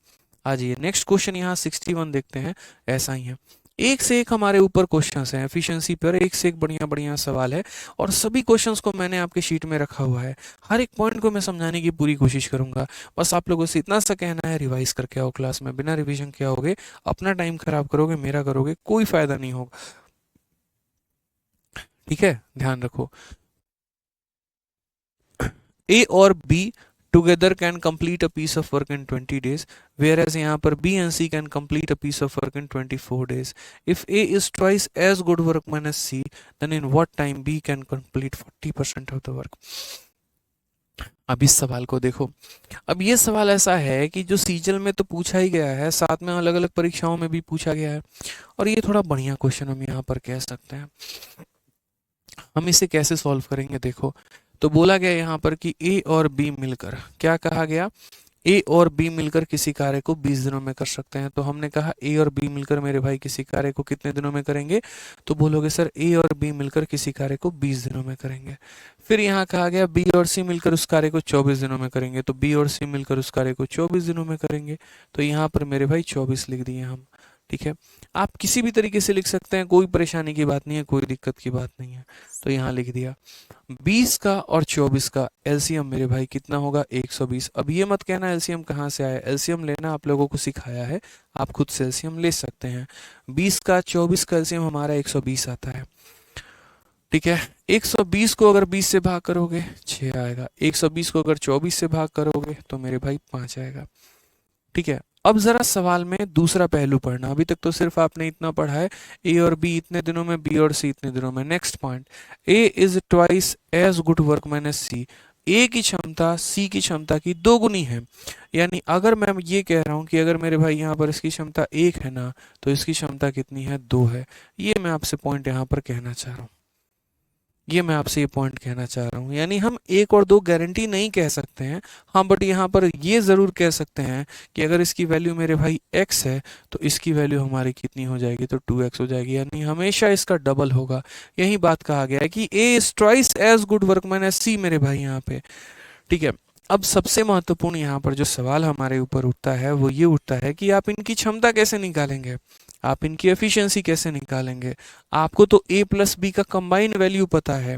S1: आ जाइए नेक्स्ट क्वेश्चन, यहाँ 61 देखते हैं। ऐसा ही है, एक से एक हमारे ऊपर क्वेश्चंस हैं एफिशिएंसी पर, एक से एक बढ़िया बढ़िया सवाल है, और सभी क्वेश्चंस को मैंने आपके शीट में रखा हुआ है। हर एक पॉइंट को मैं समझाने की पूरी कोशिश करूंगा। बस आप लोगों से इतना सा कहना है, रिवाइज करके आओ क्लास में। बिना रिवीजन किया होगे, अपना टाइम खराब करोगे, मेरा करोगे, कोई फायदा नहीं होगा। ठीक है, ध्यान रखो। ए और B together can complete a piece of work in 20 days, whereas यहाँ पर B and C can complete a piece of work in 24 days. If A is twice as good workman as C, then in what time B can complete 40% of the work? अब इस सवाल को देखो। अब ये सवाल ऐसा है कि जो सीजल में तो पूछा ही गया है, साथ में अलग अलग परीक्षाओं में भी पूछा गया है, और ये थोड़ा बढ़िया क्वेश्चन हम यहाँ पर कह सकते हैं। हम इसे कैसे सॉल्व करेंगे, देखो। तो बोला गया यहाँ पर कि ए और बी मिलकर, क्या कहा गया, ए और बी मिलकर किसी कार्य को 20 दिनों में कर सकते हैं। तो हमने कहा ए और बी मिलकर मेरे भाई किसी कार्य को कितने दिनों में करेंगे, तो बोलोगे सर ए और बी मिलकर किसी कार्य को 20 दिनों में करेंगे। फिर यहाँ कहा गया बी और सी मिलकर उस कार्य को 24 दिनों में करेंगे, तो बी और सी मिलकर उस कार्य को 24 दिनों में करेंगे। तो यहाँ पर मेरे भाई 24 लिख दिए हम। ठीक है, आप किसी भी तरीके से लिख सकते हैं, कोई परेशानी की बात नहीं है, कोई दिक्कत की बात नहीं है। तो यहाँ लिख दिया। 20 का और 24 का एलसीएम मेरे भाई कितना होगा, 120। अब ये मत कहना एलसीएम कहाँ से आया, एलसीएम लेना आप लोगों को सिखाया है, आप खुद से एलसीएम ले सकते हैं। 20 का 24 का एलसीएम हमारा 120 आता है। ठीक है, 120 को अगर 20 से भाग करोगे 6 आएगा, 120 को अगर 24 से भाग करोगे तो मेरे भाई 5 आएगा। ठीक है, अब जरा सवाल में दूसरा पहलू पढ़ना। अभी तक तो सिर्फ आपने इतना पढ़ा है, ए और बी इतने दिनों में, बी और सी इतने दिनों में। Next point, A is twice as good workman as C. A की क्षमता सी की क्षमता की 2 गुनी है। यानी अगर मैं ये कह रहा हूं कि अगर मेरे भाई यहाँ पर इसकी क्षमता 1 है ना, तो इसकी क्षमता कितनी है, 2 है। ये मैं आपसे पॉइंट यहाँ पर कहना चाह रहा हूँ, ये मैं आपसे ये पॉइंट कहना चाह रहा हूँ। यानी हम 1 और 2 गारंटी नहीं कह सकते हैं, हाँ, बट यहाँ पर ये ज़रूर कह सकते हैं कि अगर इसकी वैल्यू मेरे भाई x है, तो इसकी वैल्यू हमारी कितनी हो जाएगी, तो 2x हो जाएगी, यानी हमेशा इसका डबल होगा। यही बात कहा गया है कि a is twice as good workman as c मेरे भाई यहाँ पे। ठीक है, अब सबसे महत्वपूर्ण यहाँ पर जो सवाल हमारे ऊपर उठता है वो ये उठता है कि आप इनकी क्षमता कैसे निकालेंगे, आप इनकी एफिशिएंसी कैसे निकालेंगे। आपको तो a प्लस बी का कंबाइन वैल्यू पता है,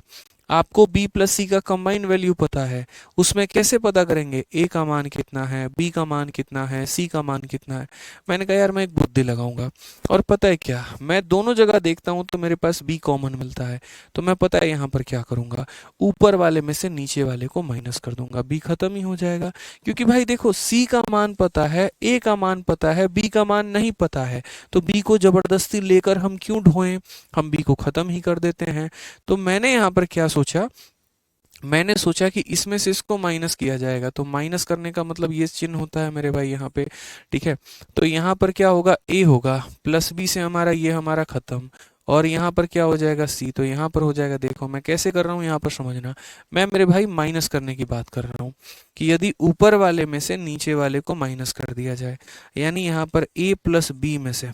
S1: आपको b प्लस सी का कंबाइन वैल्यू पता है, उसमें कैसे पता करेंगे a का मान कितना है, b का मान कितना है, c का मान कितना है। मैंने कहा यार मैं एक बुद्धि लगाऊंगा, और पता है क्या, मैं दोनों जगह देखता हूं तो मेरे पास b कॉमन मिलता है। तो मैं पता है यहाँ पर क्या करूंगा, ऊपर वाले में से नीचे वाले को माइनस कर दूंगा, b खत्म ही हो जाएगा। क्योंकि भाई देखो, c का मान पता है, a का मान पता है, b का मान नहीं पता है, तो b को जबरदस्ती लेकर हम क्यों ढोएं, हम b को खत्म ही कर देते हैं। तो मैंने यहाँ पर क्या सोचा, मैंने सोचा कि इसमें से इसको माइनस किया जाएगा। तो माइनस करने का मतलब ये चिन्ह होता है मेरे भाई यहाँ पे। ठीक है, तो यहाँ पर क्या होगा, a होगा, प्लस b से हमारा ये हमारा खत्म, और यहाँ पर क्या हो जाएगा, c। तो यहाँ पर हो जाएगा, देखो मैं कैसे कर रहा हूँ यहाँ पर समझना, मैं मेरे भाई माइनस करने की बात कर रहा हूँ कि यदि ऊपर वाले में से नीचे वाले को माइनस कर दिया जाए, यानी यहाँ पर a प्लस बी में से,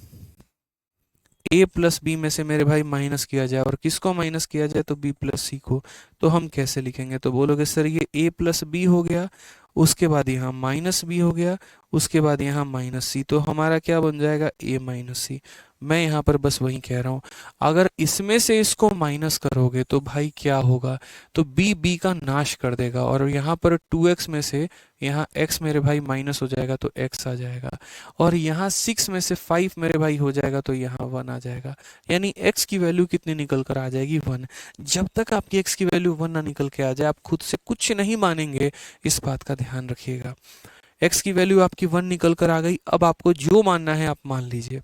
S1: a प्लस बी में से मेरे भाई माइनस किया जाए, और किसको माइनस किया जाए, तो b प्लस सी को। तो हम कैसे लिखेंगे, तो बोलोगे सर ये a प्लस बी हो गया, उसके बाद यहाँ माइनस बी हो गया, उसके बाद यहाँ माइनस सी, तो हमारा क्या बन जाएगा, a माइनस सी। मैं यहाँ पर बस वही कह रहा हूँ, अगर इसमें से इसको माइनस करोगे तो भाई क्या होगा, तो b का नाश कर देगा, और यहाँ पर 2x में से यहाँ x मेरे भाई माइनस हो जाएगा तो x आ जाएगा, और यहाँ 6 में से 5 मेरे भाई हो जाएगा तो यहाँ 1 आ जाएगा। यानी x की वैल्यू कितनी निकल कर आ जाएगी, 1। जब तक आपकी x की वैल्यू 1 ना निकल के आ जाए, आप खुद से कुछ नहीं मानेंगे, इस बात का ध्यान रखिएगा। x की वैल्यू आपकी 1 निकल कर आ गई। अब आपको जो मानना है आप मान लीजिए,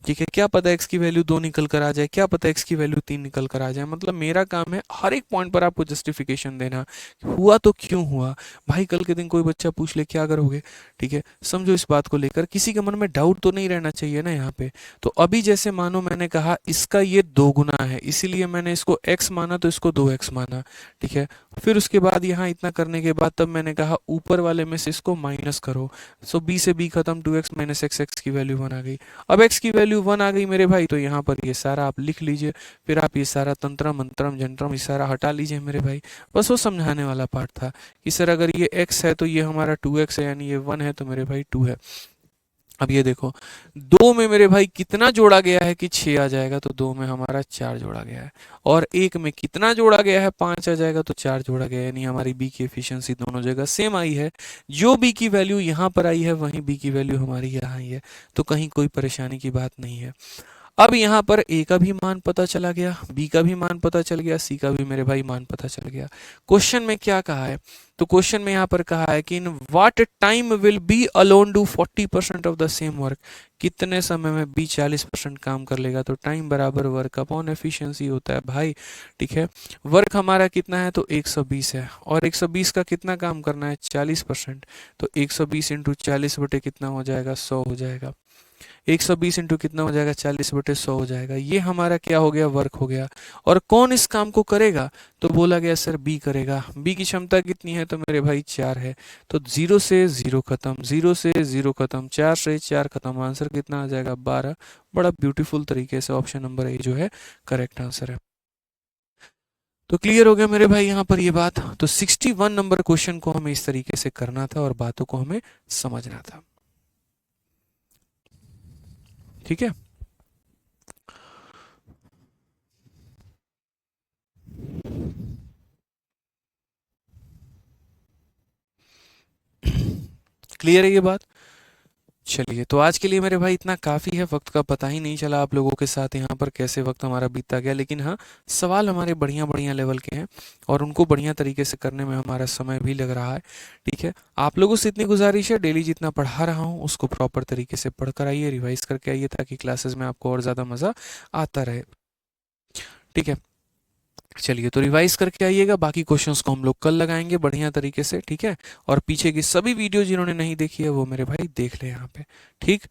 S1: ठीक है। क्या पता x की वैल्यू 2 निकल कर आ जाए, क्या पता x की वैल्यू 3 निकल कर आ जाए। मतलब मेरा काम है हर एक पॉइंट पर आपको जस्टिफिकेशन देना, हुआ तो क्यों हुआ। भाई कल के दिन कोई बच्चा पूछ ले क्या करोगे, ठीक है, समझो इस बात को लेकर किसी के मन में डाउट तो नहीं रहना चाहिए ना यहाँ पे। तो अभी जैसे मानो मैंने कहा इसका ये 2 गुना है, इसीलिए मैंने इसको x माना तो इसको 2x माना, ठीक है। फिर उसके बाद यहाँ इतना करने के बाद तब मैंने कहा ऊपर वाले में से इसको माइनस करो। सो b से b खत्म, 2x माइनस x की वैल्यू 1 आ गई। अब x की वैल्यू 1 आ गई मेरे भाई, तो यहाँ पर ये सारा आप लिख लीजिए। फिर आप ये सारा तंत्रम मंत्रम जंत्रम ये सारा हटा लीजिए मेरे भाई। बस वो समझाने वाला पार्ट था कि सर अगर ये x है तो ये हमारा 2x है, यानी ये 1 है तो मेरे भाई 2 है। अब ये देखो 2 में मेरे भाई कितना जोड़ा गया है कि 6 आ जाएगा, तो 2 में हमारा 4 जोड़ा गया है। और 1 में कितना जोड़ा गया है, 5 आ जाएगा, तो 4 जोड़ा गया है। यानी हमारी b की एफिशिएंसी दोनों जगह सेम आई है। जो b की वैल्यू यहाँ पर आई है वहीं b की वैल्यू हमारी यहाँ आई है, तो कहीं कोई परेशानी की बात नहीं है। अब यहाँ पर a का भी मान पता चला गया, b का भी मान पता चल गया, c का भी मेरे भाई मान पता चल गया। क्वेश्चन में क्या कहा है, तो क्वेश्चन में यहाँ पर कहा है कि in what time will be alone do 40% of the same work. कितने समय में b 40% काम कर लेगा, तो टाइम बराबर वर्क अपॉन एफिशिएंसी होता है भाई, ठीक है। वर्क हमारा कितना है, तो 120 है, और 120 का कितना काम करना है, 40%, तो 120 इंटू 40 बटे कितना हो जाएगा, 100 हो जाएगा। 120 इंटू कितना हो जाएगा, 40 बटे 100 हो जाएगा। ये हमारा क्या हो गया, वर्क हो गया। और कौन इस काम को करेगा, तो बोला गया सर बी करेगा। बी की क्षमता कितनी है, तो मेरे भाई 4 है। तो 0 से 0 खत्म, 0 से 0 खत्म, 4 से 4 खत्म, आंसर कितना आ जाएगा, 12। बड़ा ब्यूटीफुल तरीके से ऑप्शन नंबर ए जो है करेक्ट आंसर है। तो क्लियर हो गया मेरे भाई यहाँ पर ये बात। तो 61 नंबर क्वेश्चन को हमें इस तरीके से करना था और बातों को हमें समझना था, ठीक है। क्लियर है ये बात। चलिए तो आज के लिए मेरे भाई इतना काफ़ी है। वक्त का पता ही नहीं चला आप लोगों के साथ यहाँ पर कैसे वक्त हमारा बीतता गया। लेकिन हाँ, सवाल हमारे बढ़िया बढ़िया लेवल के हैं और उनको बढ़िया तरीके से करने में हमारा समय भी लग रहा है, ठीक है। आप लोगों से इतनी गुजारिश है, डेली जितना पढ़ा रहा हूँ उसको प्रॉपर तरीके से पढ़ कर आइए, रिवाइज करके आइए, ताकि क्लासेस में आपको और ज़्यादा मज़ा आता रहे, ठीक है। चलिए तो रिवाइज करके आइएगा। बाकी क्वेश्चंस को हम लोग कल लगाएंगे बढ़िया तरीके से, ठीक है। और पीछे की सभी वीडियो जिन्होंने नहीं देखी है वो मेरे भाई देख ले यहाँ पे, ठीक।